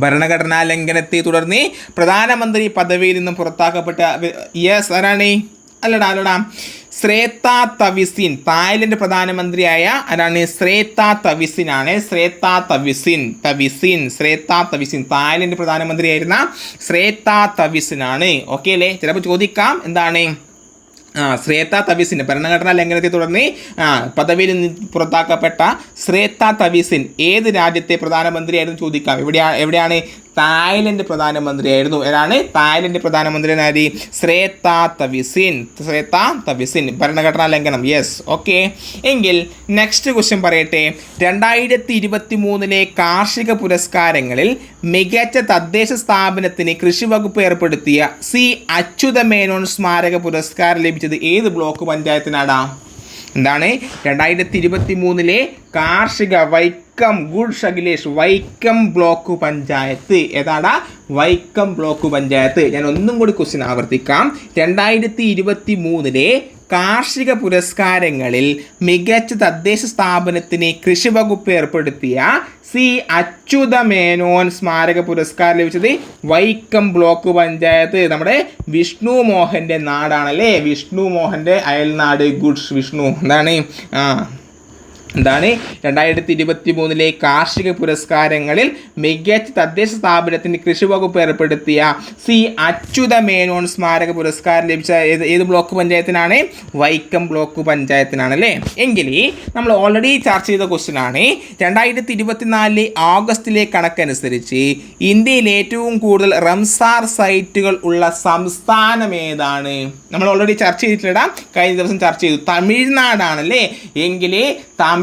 ഭരണഘടനാ ലംഘനത്തെ തുടർന്ന് പ്രധാനമന്ത്രി പദവിയിൽ നിന്നും പുറത്താക്കപ്പെട്ട യെസ്, ആരാണ്? അല്ലടാ, ശ്രേത്ത തവിസിൻ. തായ്ലൻഡ് പ്രധാനമന്ത്രിയായ ആരാണ്? ശ്രേത്ത തവിസിനാണ്. തായ്ലൻഡ് പ്രധാനമന്ത്രിയായിരുന്ന ശ്രേത്ത തവിസിനാണ്. ഓക്കെ അല്ലേ? ചിലപ്പോൾ ചോദിക്കാം, എന്താണ്? ശ്രേത്ത തവിസിൻ ഭരണഘടനാ ലംഘനത്തെ തുടർന്ന് പദവിയിൽ നിന്ന് പുറത്താക്കപ്പെട്ട ശ്രേത്ത തവിസിൻ ഏത് രാജ്യത്തെ പ്രധാനമന്ത്രിയായിരുന്നു ചോദിക്കാം. എവിടെയാണ്? തായ്ലൻഡ് പ്രധാനമന്ത്രിയായിരുന്നു. ഏതാണ്? തായ്ലൻഡ് പ്രധാനമന്ത്രി ശ്രേത്ത തവിസിൻ. ഭരണഘടനാ ലംഘനം. യെസ്. ഓക്കെ, എങ്കിൽ നെക്സ്റ്റ് ക്വസ്റ്റ്യൻ പറയട്ടെ. 2023 കാർഷിക പുരസ്കാരങ്ങളിൽ മികച്ച തദ്ദേശ സ്ഥാപനത്തിന് കൃഷി വകുപ്പ് ഏർപ്പെടുത്തിയ C അച്യുത മേനോൻ സ്മാരക പുരസ്കാരം ലഭിച്ചത് ഏത് ബ്ലോക്ക് പഞ്ചായത്തിനാടാ? എന്താണ്? 2023 കാർഷിക വൈക്കം ഗുഡ് അഖിലേഷ് വൈക്കം ബ്ലോക്ക് പഞ്ചായത്ത്. ഏതാടാ? വൈക്കം ബ്ലോക്ക് പഞ്ചായത്ത്. ഞാൻ ഒന്നും കൂടി ക്വസ്റ്റ്യൻ ആവർത്തിക്കാം. 2023 കാർഷിക പുരസ്കാരങ്ങളിൽ മികച്ച തദ്ദേശ സ്ഥാപനത്തിന് കൃഷി വകുപ്പ് ഏർപ്പെടുത്തിയ C അച്യുത മേനോൻ സ്മാരക പുരസ്കാരം ലഭിച്ചത് വൈക്കം ബ്ലോക്ക് പഞ്ചായത്ത്. നമ്മുടെ വിഷ്ണു മോഹൻ്റെ നാടാണല്ലേ? വിഷ്ണു മോഹൻ്റെ അയൽനാട്. ഗുഡ്സ് വിഷ്ണു. എന്താണ് 2023 കാർഷിക പുരസ്കാരങ്ങളിൽ മികച്ച തദ്ദേശ സ്ഥാപനത്തിന് കൃഷി വകുപ്പ് ഏർപ്പെടുത്തിയ C അച്യുത മേനോൻ സ്മാരക പുരസ്കാരം ലഭിച്ച ഏത് ബ്ലോക്ക് പഞ്ചായത്തിനാണ്? വൈക്കം ബ്ലോക്ക് പഞ്ചായത്തിനാണല്ലേ? എങ്കിൽ നമ്മൾ ഓൾറെഡി ചർച്ച ചെയ്ത ക്വസ്റ്റ്യൻ ആണ്. 2024 ഓഗസ്റ്റിലെ കണക്കനുസരിച്ച് ഇന്ത്യയിൽ ഏറ്റവും കൂടുതൽ റംസാർ സൈറ്റുകൾ ഉള്ള സംസ്ഥാനം ഏതാണ്? നമ്മൾ ഓൾറെഡി ചർച്ച ചെയ്തിട്ടില്ല, കഴിഞ്ഞ ദിവസം ചർച്ച ചെയ്തു. തമിഴ്നാടാണല്ലേ? എങ്കിൽ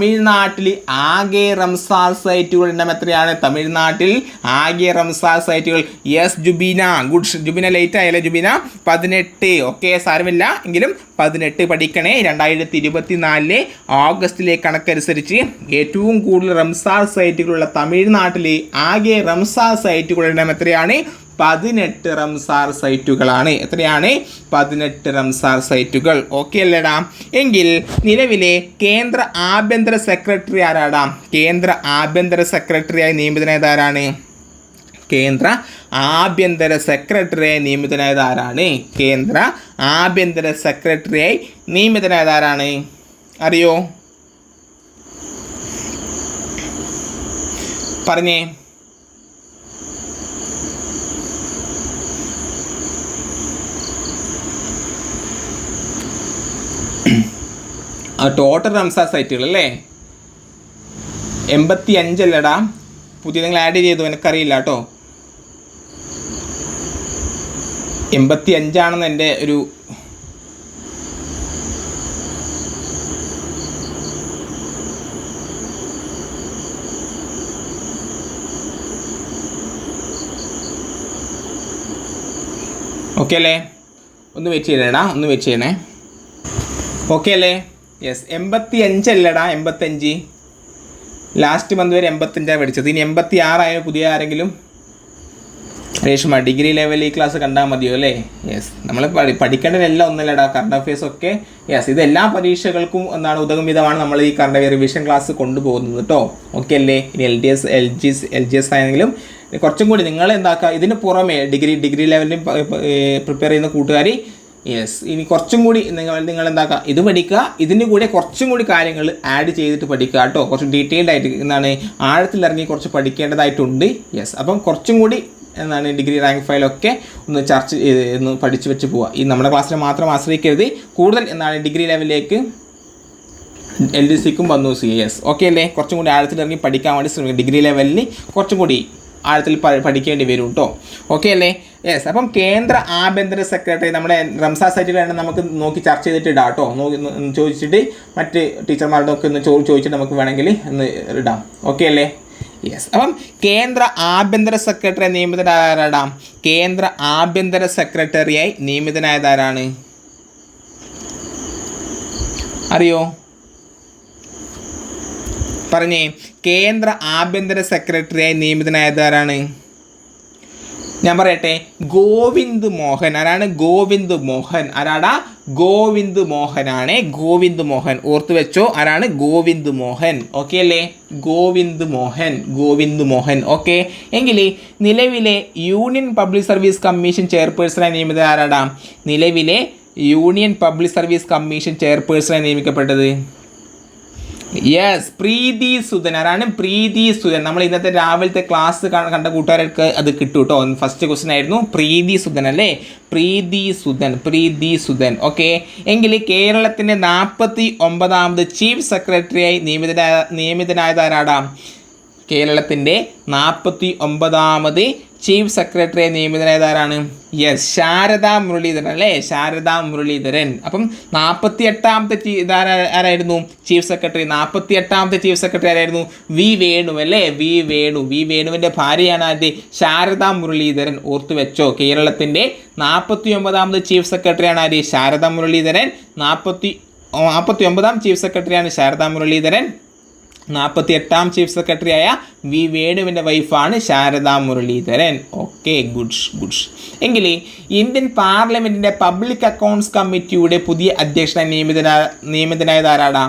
തമിഴ്നാട്ടിൽ ആകെ റംസാർ സൈറ്റുകളുടെ എണ്ണം എത്രയാണ്? തമിഴ്നാട്ടിൽ ആകെ റംസാർ സൈറ്റുകൾ yes Jubina. Good. Jubina late ആയല്ലേ ജുബീന? 18. ഓക്കെ, സാരമില്ല, എങ്കിലും 18 പഠിക്കണേ. 2024 ഓഗസ്റ്റിലെ കണക്കനുസരിച്ച് ഏറ്റവും കൂടുതൽ റംസാർ സൈറ്റുകളുള്ള തമിഴ്നാട്ടിൽ ആകെ റംസാർ സൈറ്റുകളുടെ എണ്ണം എത്രയാണ്? 18 റംസാർ സൈറ്റുകളാണ്. എത്രയാണ്? 18 റംസാർ സൈറ്റുകൾ. ഓക്കെ അല്ലേടാ? എങ്കിൽ നിലവിലെ കേന്ദ്ര ആഭ്യന്തര സെക്രട്ടറി ആരാടാ? കേന്ദ്ര ആഭ്യന്തര സെക്രട്ടറിയായി നിയമിതനായത് ആരാണ്? കേന്ദ്ര ആഭ്യന്തര സെക്രട്ടറിയായി നിയമിതനായത് ആരാണ്? കേന്ദ്ര ആഭ്യന്തര സെക്രട്ടറിയായി നിയമിതനായത് ആരാണ്? അറിയോ? പറഞ്ഞേ. ടോട്ടൽ റംസാർ സൈറ്റുകൾ അല്ലേ? 85 അല്ലേടാ? പുതിയ നിങ്ങൾ ആഡ് ചെയ്തു, എനിക്കറിയില്ല കേട്ടോ. 85 എൻ്റെ ഒരു ഓക്കെ അല്ലേ? ഒന്ന് വെച്ച് ചെയ്യണേടാ, ഒന്ന് വെച്ച് ചെയ്യണേ. ഓക്കെ അല്ലേ? യെസ്. 85 അല്ലടാ, 85. ലാസ്റ്റ് മന്ത് വരെ 85 പഠിച്ചത്. ഇനി 86 ആയ പുതിയ ആരെങ്കിലും? രേഷ്മ ഡിഗ്രി ലെവൽ ഈ ക്ലാസ് കണ്ടാൽ മതിയോ അല്ലേ? യെസ്. നമ്മൾ പഠിക്കേണ്ടതെല്ലാം ഒന്നല്ലടാ, കറണ്ട് അഫയേഴ്സ് ഒക്കെ. യെസ്, ഇത് എല്ലാ പരീക്ഷകൾക്കും ഉതകും വിധമാണ് നമ്മൾ ഈ കറണ്ട് അഫയർ റിവിഷൻ ക്ലാസ് കൊണ്ടുപോകുന്നത് കേട്ടോ. ഓക്കെ അല്ലേ? ഇനി എൽ ജി എസ് ആണെങ്കിലും കുറച്ചും കൂടി നിങ്ങൾ എന്താക്കുക, ഇതിന് പുറമെ ഡിഗ്രി ലെവലിൽ പ്രിപ്പയർ ചെയ്യുന്ന കൂട്ടുകാർ, യെസ്, ഇനി കുറച്ചും കൂടി നിങ്ങൾ എന്താക്കുക, ഇത് പഠിക്കുക, ഇതിൻ്റെ കൂടെ കുറച്ചും കൂടി കാര്യങ്ങൾ ആഡ് ചെയ്തിട്ട് പഠിക്കുക കേട്ടോ. കുറച്ച് ഡീറ്റെയിൽഡ് ആയിട്ട് ആഴത്തിലിറങ്ങി കുറച്ച് പഠിക്കേണ്ടതായിട്ടുണ്ട്. യെസ്, അപ്പം കുറച്ചും കൂടി ഡിഗ്രി റാങ്ക് ഫയലൊക്കെ ഒന്ന് ചർച്ച ഒന്ന് പഠിച്ചു വെച്ച് പോവുക. ഈ നമ്മുടെ ക്ലാസ്സിനെ മാത്രം ആശ്രയിക്കരുത്, കൂടുതൽ ഡിഗ്രി ലെവലിലേക്ക് LDCക്കും വന്നു CS. ഓക്കെ അല്ലേ? കുറച്ചും കൂടി ആഴത്തിലിറങ്ങി പഠിക്കാൻ വേണ്ടി ശ്രമിക്കുക. ഡിഗ്രി ലെവലിൽ കുറച്ചും കൂടി ആഴത്തിൽ പഠിക്കേണ്ടി വരും കേട്ടോ. ഓക്കെ അല്ലേ? യെസ്. അപ്പം കേന്ദ്ര ആഭ്യന്തര സെക്രട്ടറി നമ്മുടെ റംസാർ സൈറ്റിലാണ് നമുക്ക് നോക്കി ചർച്ച ചെയ്തിട്ട് ഇടാം കേട്ടോ. ചോദിച്ചിട്ട് മറ്റ് ടീച്ചർമാരുടെ ഒക്കെ ഒന്ന് ചോദിച്ചിട്ട് നമുക്ക് വേണമെങ്കിൽ ഒന്ന് ഇടാം. ഓക്കെ അല്ലേ? യെസ്. അപ്പം കേന്ദ്ര ആഭ്യന്തര സെക്രട്ടറി നിയമിതനായതാരാടാ? കേന്ദ്ര ആഭ്യന്തര സെക്രട്ടറിയായി നിയമിതനായതാരാണ്? അറിയോ? പറഞ്ഞേ. കേന്ദ്ര ആഭ്യന്തര സെക്രട്ടറിയായി നിയമിതനായതാരാണ്? ഞാൻ പറയട്ടെ. ഗോവിന്ദ് മോഹൻ. ആരാണ്? ഗോവിന്ദ് മോഹൻ. ആരാടാ? ഗോവിന്ദ് മോഹനാണ്. ഗോവിന്ദ് മോഹൻ ഓർത്തു വെച്ചോ. ആരാണ്? ഗോവിന്ദ് മോഹൻ. ഓക്കെ അല്ലേ? ഗോവിന്ദ് മോഹൻ. ഗോവിന്ദ് മോഹൻ. ഓക്കെ. എങ്കിൽ നിലവിലെ യൂണിയൻ പബ്ലിക് സർവീസ് കമ്മീഷൻ ചെയർപേഴ്സണായി നിയമിതത് ആരാടാ? നിലവിലെ യൂണിയൻ പബ്ലിക് സർവീസ് കമ്മീഷൻ ചെയർപേഴ്സണായി നിയമിക്കപ്പെട്ടത്? യെസ്, പ്രീതി സുധൻ. ആരാണ്? പ്രീതി സുധൻ. നമ്മൾ ഇന്നത്തെ രാവിലത്തെ ക്ലാസ് കണ്ട കൂട്ടുകാർക്ക് അത് കിട്ടും കേട്ടോ. ഫസ്റ്റ് ക്വസ്റ്റ്യൻ ആയിരുന്നു പ്രീതി സുധൻ അല്ലേ? പ്രീതി സുധൻ. പ്രീതി സുധൻ. ഓക്കെ. എങ്കിൽ കേരളത്തിൻ്റെ 49ാമത് ചീഫ് സെക്രട്ടറിയായി നിയമിതനായത് ആരാടാ? കേരളത്തിൻ്റെ 49ാമത് ചീഫ് സെക്രട്ടറിയായി നിയമിതനായത് ആരാണ്? യെസ്, ശാരദാ മുരളീധരൻ അല്ലേ? ശാരദാ മുരളീധരൻ. അപ്പം 48ാമത്തെ ആരായിരുന്നു ചീഫ് സെക്രട്ടറി? 48ാമത്തെ ചീഫ് സെക്രട്ടറി ആരായിരുന്നു? വി വേണു അല്ലേ? വി വേണു. വി വേണുവിൻ്റെ ഭാര്യയാണ് ആര്? ശാരദാ മുരളീധരൻ. ഓർത്തു വെച്ചോ. കേരളത്തിൻ്റെ 49ാമത് ചീഫ് സെക്രട്ടറിയാണ് ആര്? ശാരദാ മുരളീധരൻ. 49ാം ചീഫ് സെക്രട്ടറിയാണ് ശാരദാ മുരളീധരൻ. 48ാം ചീഫ് സെക്രട്ടറിയായ വി വേണുവിൻ്റെ വൈഫാണ് ശാരദാ മുരളീധരൻ. Okay, goods. എങ്കിൽ ഇന്ത്യൻ പാർലമെൻറ്റിൻ്റെ പബ്ലിക് അക്കൗണ്ട്സ് കമ്മിറ്റിയുടെ പുതിയ അധ്യക്ഷനായി നിയമിതനായത് ആരാടാ?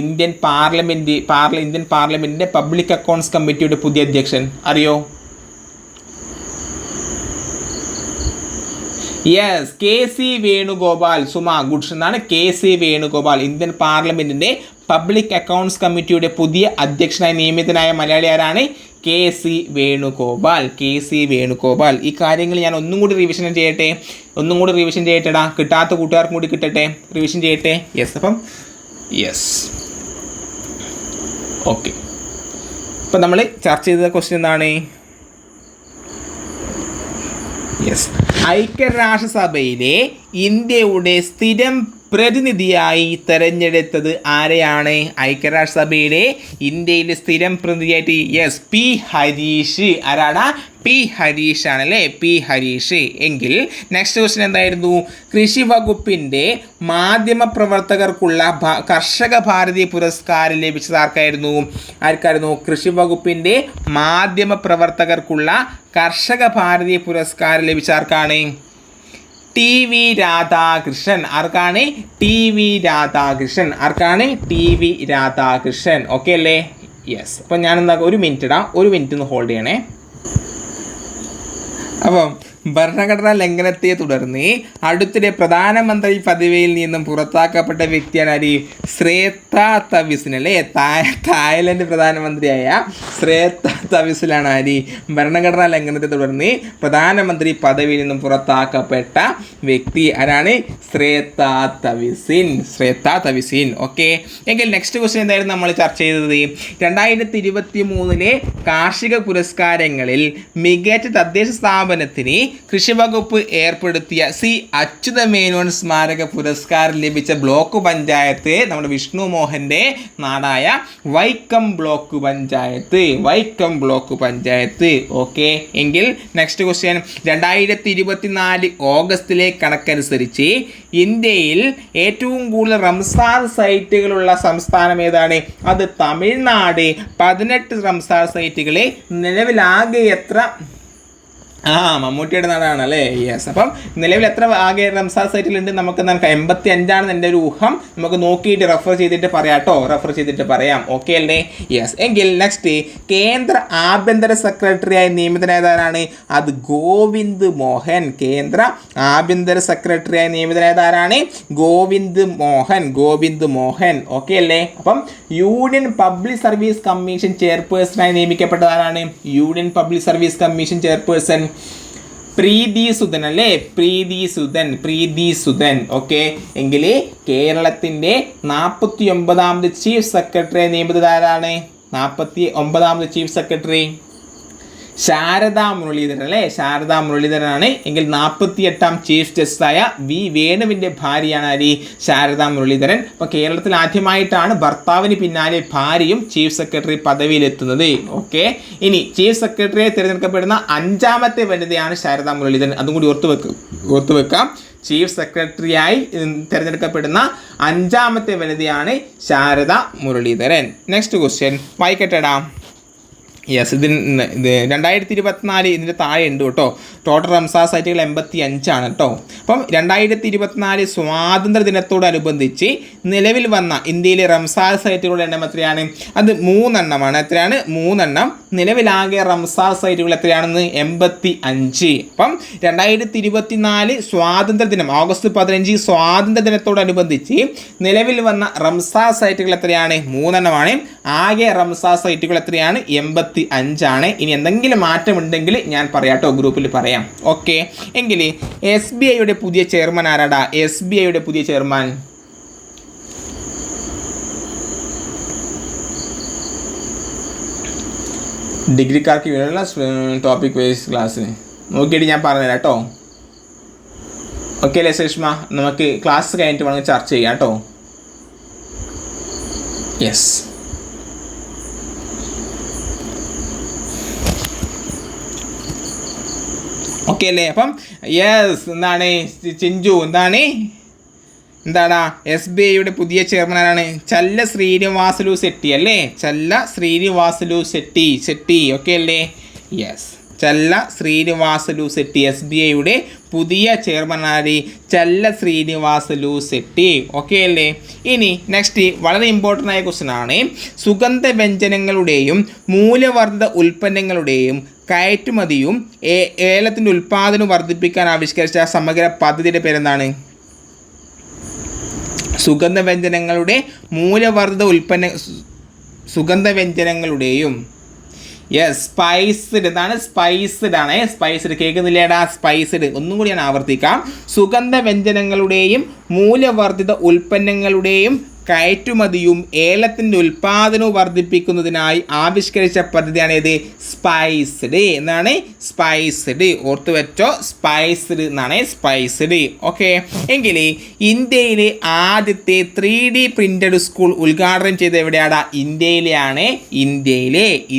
ഇന്ത്യൻ പാർലമെൻറ്റിൻ്റെ പബ്ലിക് അക്കൗണ്ട്സ് കമ്മിറ്റിയുടെ പുതിയ അധ്യക്ഷൻ അറിയോ? Yes, KC Venugopal. Suma, goods. എന്നാണ് KC വേണുഗോപാൽ. ഇന്ത്യൻ പാർലമെൻറ്റിൻ്റെ പബ്ലിക് അക്കൗണ്ട്സ് കമ്മിറ്റിയുടെ പുതിയ അധ്യക്ഷനായി നിയമിതനായ മലയാളി ആരാണ്? KC വേണുഗോപാൽ. KC വേണുഗോപാൽ. ഈ കാര്യങ്ങൾ ഞാൻ ഒന്നും കൂടി റിവിഷൻ ചെയ്യട്ടെടാ. കിട്ടാത്ത കൂട്ടുകാർക്കും കൂടി കിട്ടട്ടെ, റിവിഷൻ ചെയ്യട്ടെ. യെസ്. അപ്പം യെസ്, ഓക്കെ. ഇപ്പം നമ്മൾ ചർച്ച ചെയ്ത ക്വസ്റ്റ്യൻ എന്താണ്? യെസ്, ഐക്യരാഷ്ട്രസഭയിലെ ഇന്ത്യയുടെ സ്ഥിരം പ്രതിനിധിയായി തെരഞ്ഞെടുത്തത് ആരെയാണ്? ഐക്യരാഷ്ട്രസഭയുടെ ഇന്ത്യയിലെ സ്ഥിരം പ്രതിനിധിയായിട്ട് യെസ് പി ഹരീഷ്. ആരാണ്? പി ഹരീഷ് ആണല്ലേ, പി ഹരീഷ്. എങ്കിൽ നെക്സ്റ്റ് ക്വസ്റ്റ്യൻ എന്തായിരുന്നു? കൃഷി വകുപ്പിൻ്റെ മാധ്യമപ്രവർത്തകർക്കുള്ള കർഷക ഭാരതി പുരസ്കാരം ലഭിച്ചത് ആർക്കായിരുന്നു? കൃഷി വകുപ്പിൻ്റെ മാധ്യമപ്രവർത്തകർക്കുള്ള കർഷക ഭാരതി പുരസ്കാരം ലഭിച്ച ആർക്കാണ്? T V Radhakrishnan. ആർക്കാണ്? T V Radhakrishnan. ആർക്കാണ്? T V Radhakrishnan. ഓക്കെ അല്ലേ? യെസ്. അപ്പം ഞാനെന്താ ഒരു മിനിറ്റ് ഇടാം, ഒരു മിനിറ്റ് ഒന്ന് ഹോൾഡ് ചെയ്യണേ. അപ്പം ഭരണഘടനാ ലംഘനത്തെ തുടർന്ന് അടുത്തിടെ പ്രധാനമന്ത്രി പദവിയിൽ നിന്നും പുറത്താക്കപ്പെട്ട വ്യക്തിയാണ് ആര്? ശ്രേത്ത തവിസിൻ അല്ലേ, തായ്ലൻഡ് പ്രധാനമന്ത്രിയായ ശ്രേത്ത തവിസിലാണ് ആര്? ഭരണഘടനാ ലംഘനത്തെ തുടർന്ന് പ്രധാനമന്ത്രി പദവിയിൽ നിന്നും പുറത്താക്കപ്പെട്ട വ്യക്തി ആരാണ്? ശ്രേത്ത തവിസിൻ. ഓക്കെ. എങ്കിൽ നെക്സ്റ്റ് ക്വസ്റ്റ്യൻ എന്തായിരുന്നു നമ്മൾ ചർച്ച ചെയ്തത്? 2023 കാർഷിക പുരസ്കാരങ്ങളിൽ മികച്ച തദ്ദേശ സ്ഥാപനത്തിന് കൃഷിവകുപ്പ് ഏർപ്പെടുത്തിയ സി അച്യുതമേനോൻ സ്മാരക പുരസ്കാരം ലഭിച്ച ബ്ലോക്ക് പഞ്ചായത്ത് നമ്മുടെ വിഷ്ണു മോഹൻ്റെ നാടായ വൈക്കം ബ്ലോക്ക് പഞ്ചായത്ത്. ഓക്കെ. എങ്കിൽ നെക്സ്റ്റ് ക്വസ്റ്റ്യൻ 2024 ഓഗസ്റ്റിലെ കണക്കനുസരിച്ച് ഇന്ത്യയിൽ ഏറ്റവും കൂടുതൽ റംസാർ സൈറ്റുകളുള്ള സംസ്ഥാനം ഏതാണ്? അത് തമിഴ്നാട്. 18 റംസാർ സൈറ്റുകൾ. നിലവിലാകെ എത്ര? മമ്മൂട്ടിയുടെ നാടാണ് അല്ലേ. യെസ്. അപ്പം നിലവിൽ എത്ര ആകെ റംസാർ സൈറ്റിലുണ്ട്? നമുക്ക് 85 എൻ്റെ ഒരു ഊഹം. നമുക്ക് നോക്കിയിട്ട് റെഫർ ചെയ്തിട്ട് പറയാം. ഓക്കെ അല്ലേ? യെസ്. എങ്കിൽ നെക്സ്റ്റ് കേന്ദ്ര ആഭ്യന്തര സെക്രട്ടറിയായി നിയമിതനായതാരാണ്? അത് ഗോവിന്ദ് മോഹൻ. കേന്ദ്ര ആഭ്യന്തര സെക്രട്ടറിയായി നിയമിതനായതാരാണ്? ഗോവിന്ദ് മോഹൻ. ഓക്കെ അല്ലേ? അപ്പം യൂണിയൻ പബ്ലിക് സർവീസ് കമ്മീഷൻ ചെയർപേഴ്സണായി നിയമിക്കപ്പെട്ടതാരാണ്? Union public service commission chairperson Preethi Sudhan അല്ലേ, പ്രീതി സുധൻ. ഓക്കെ. എങ്കിൽ കേരളത്തിൻ്റെ 49ാമത് ചീഫ് സെക്രട്ടറി നിയമിതത് ആരാണ്? 49ാമത് ചീഫ് സെക്രട്ടറി ശാരദാ മുരളീധരൻ അല്ലേ, ശാരദാ മുരളീധരനാണ്. എങ്കിൽ 48ാം ചീഫ് ജസ്റ്റിസായ വി വേണുവിൻ്റെ ഭാര്യയാണ് ആര്? ശാരദാ മുരളീധരൻ. അപ്പോൾ കേരളത്തിൽ ആദ്യമായിട്ടാണ് ഭർത്താവിന് പിന്നാലെ ഭാര്യയും ചീഫ് സെക്രട്ടറി പദവിയിലെത്തുന്നത്. ഓക്കെ. ഇനി ചീഫ് സെക്രട്ടറിയെ തിരഞ്ഞെടുക്കപ്പെടുന്ന 5ാമത്തെ വനിതയാണ് ശാരദാ മുരളീധരൻ. അതും കൂടി ഓർത്തു വെക്കാം. ചീഫ് സെക്രട്ടറിയായി തിരഞ്ഞെടുക്കപ്പെടുന്ന 5ാമത്തെ വനിതയാണ് ശാരദാ മുരളീധരൻ. നെക്സ്റ്റ് ക്വസ്റ്റ്യൻ വായിക്കട്ടെടാ. യെസ്. ഇത് 2024 ഇതിൻ്റെ താഴെ ഉണ്ട് കേട്ടോ. ടോട്ടൽ റംസാർ സൈറ്റുകൾ 85 കേട്ടോ. അപ്പം 2024 സ്വാതന്ത്ര്യ ദിനത്തോടനുബന്ധിച്ച് നിലവിൽ വന്ന ഇന്ത്യയിലെ റംസാർ സൈറ്റുകളുടെ എണ്ണം എത്രയാണ്? അത് 3 എണ്ണമാണ്. എത്രയാണ്? 3 എണ്ണം. നിലവിലാകെ റംസാർ സൈറ്റുകൾ എത്രയാണെന്ന്? 85. അപ്പം 2024 സ്വാതന്ത്ര്യ ദിനം ഓഗസ്റ്റ് 15 സ്വാതന്ത്ര്യ ദിനത്തോടനുബന്ധിച്ച് നിലവിൽ വന്ന റംസാർ സൈറ്റുകൾ എത്രയാണ്? 3 എണ്ണമാണ്. ആകെ റംസാർ സൈറ്റുകൾ എത്രയാണ്? 85. ഇനി എന്തെങ്കിലും മാറ്റമുണ്ടെങ്കിൽ ഞാൻ പറയാട്ടോ, ഗ്രൂപ്പിൽ പറയാം. ഓക്കെ. എങ്കിൽ SBIയുടെ പുതിയ ചെയർമാൻ ആരാടാ? SBIയുടെ പുതിയ ചെയർമാൻ ഡിഗ്രിക്കാർക്ക് വേണ്ടിയുള്ള ടോപ്പിക് വൈസ് ക്ലാസ്സിന് നോക്കിയിട്ട് ഞാൻ പറഞ്ഞുതരാം കേട്ടോ. ഓക്കെ അല്ലേ സുഷ്മ? നമുക്ക് ക്ലാസ് കഴിഞ്ഞിട്ട് വേണമെങ്കിൽ ചർച്ച ചെയ്യാം കേട്ടോ. യെസ്. ഓക്കെ അല്ലേ? അപ്പം യെസ്. എന്താണ് ചിഞ്ചു? എന്താടാ SBIയുടെ പുതിയ ചെയർമാനാണ്? ചല്ല ശ്രീനിവാസുലു ശെട്ടി അല്ലേ, ചല്ല ശ്രീനിവാസുലു ശെട്ടി. ഓക്കെ അല്ലേ? യെസ്. ചല്ല ശ്രീനിവാസുലു ശെട്ടി SBIയുടെ പുതിയ ചെയർമാനാണ് ചല്ല ശ്രീനിവാസുലു ശെട്ടി. ഓക്കെ അല്ലേ? ഇനി നെക്സ്റ്റ് വളരെ ഇമ്പോർട്ടൻ്റ് ആയ ക്വസ്റ്റ്യൻ ആണ്. സുഗന്ധവ്യഞ്ജനങ്ങളുടെയും മൂല്യവർദ്ധിത ഉൽപ്പന്നങ്ങളുടെയും കയറ്റുമതിയും ഏലത്തിൻ്റെ ഉൽപ്പാദനവും വർദ്ധിപ്പിക്കാൻ ആവിഷ്കരിച്ച സമഗ്ര പദ്ധതിയുടെ പേരെന്താണ്? സുഗന്ധവ്യഞ്ജനങ്ങളുടെ മൂല്യവർദ്ധിത സുഗന്ധവ്യഞ്ജനങ്ങളുടെയും സ്പൈസ്ഡ്. എന്താണ്? സ്പൈസ്ഡ് ആണ്. സ്പൈസ്ഡ് കേൾക്കുന്നില്ലേടാ? സ്പൈസ്ഡ്. ഒന്നും കൂടി ഞാൻ ആവർത്തിക്കാം. സുഗന്ധവ്യഞ്ജനങ്ങളുടെയും മൂല്യവർദ്ധിത ഉൽപ്പന്നങ്ങളുടെയും കയറ്റുമതിയും ഏലത്തിൻ്റെ ഉൽപ്പാദനവും വർദ്ധിപ്പിക്കുന്നതിനായി ആവിഷ്കരിച്ച പദ്ധതിയാണിത് സ്പൈസ്ഡ് എന്നാണ്. സ്പൈസ്ഡ് ഓർത്ത് വെച്ചോ, സ്പൈസ്ഡ് എന്നാണ്, സ്പൈസ്ഡ്. ഓക്കെ, എങ്കിൽ ഇന്ത്യയിലെ ആദ്യത്തെ 3D പ്രിന്റഡ് സ്കൂൾ ഉദ്ഘാടനം ചെയ്ത് എവിടെയാണ്? ഇന്ത്യയിലെയാണ്.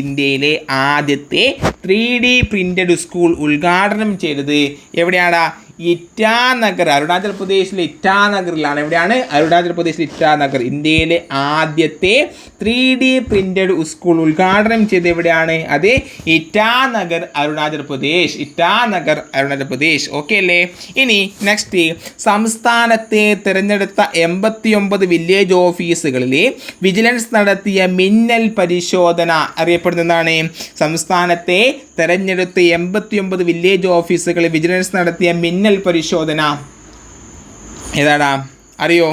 ഇന്ത്യയിലെ ആദ്യത്തെ 3D പ്രിന്റഡ് സ്കൂൾ ഉദ്ഘാടനം ചെയ്തത് എവിടെയാണ്? ഇറ്റാനഗർ, അരുണാചൽ പ്രദേശിലെ ഇറ്റാനഗറിലാണ്. എവിടെയാണ്? അരുണാചൽ പ്രദേശിലെ ഇറ്റാനഗർ. ഇന്ത്യയിലെ ആദ്യത്തെ 3D പ്രിന്റഡ് സ്കൂൾ ഉദ്ഘാടനം ചെയ്ത് എവിടെയാണ്? അത് ഇറ്റാനഗർ, അരുണാചൽ പ്രദേശ്. ഇറ്റാനഗർ, അരുണാചൽ പ്രദേശ്. ഓക്കെ അല്ലേ? ഇനി നെക്സ്റ്റ്, സംസ്ഥാനത്തെ തിരഞ്ഞെടുത്ത 89 വില്ലേജ് ഓഫീസുകളിൽ വിജിലൻസ് നടത്തിയ മിന്നൽ പരിശോധന അറിയപ്പെടുന്നതാണ്. സംസ്ഥാനത്തെ തെരഞ്ഞെടുത്ത 89 വില്ലേജ് ഓഫീസുകളിൽ വിജിലൻസ് നടത്തിയ മിന്നൽ പരിശോധന ഏതാടാ? അറിയോ?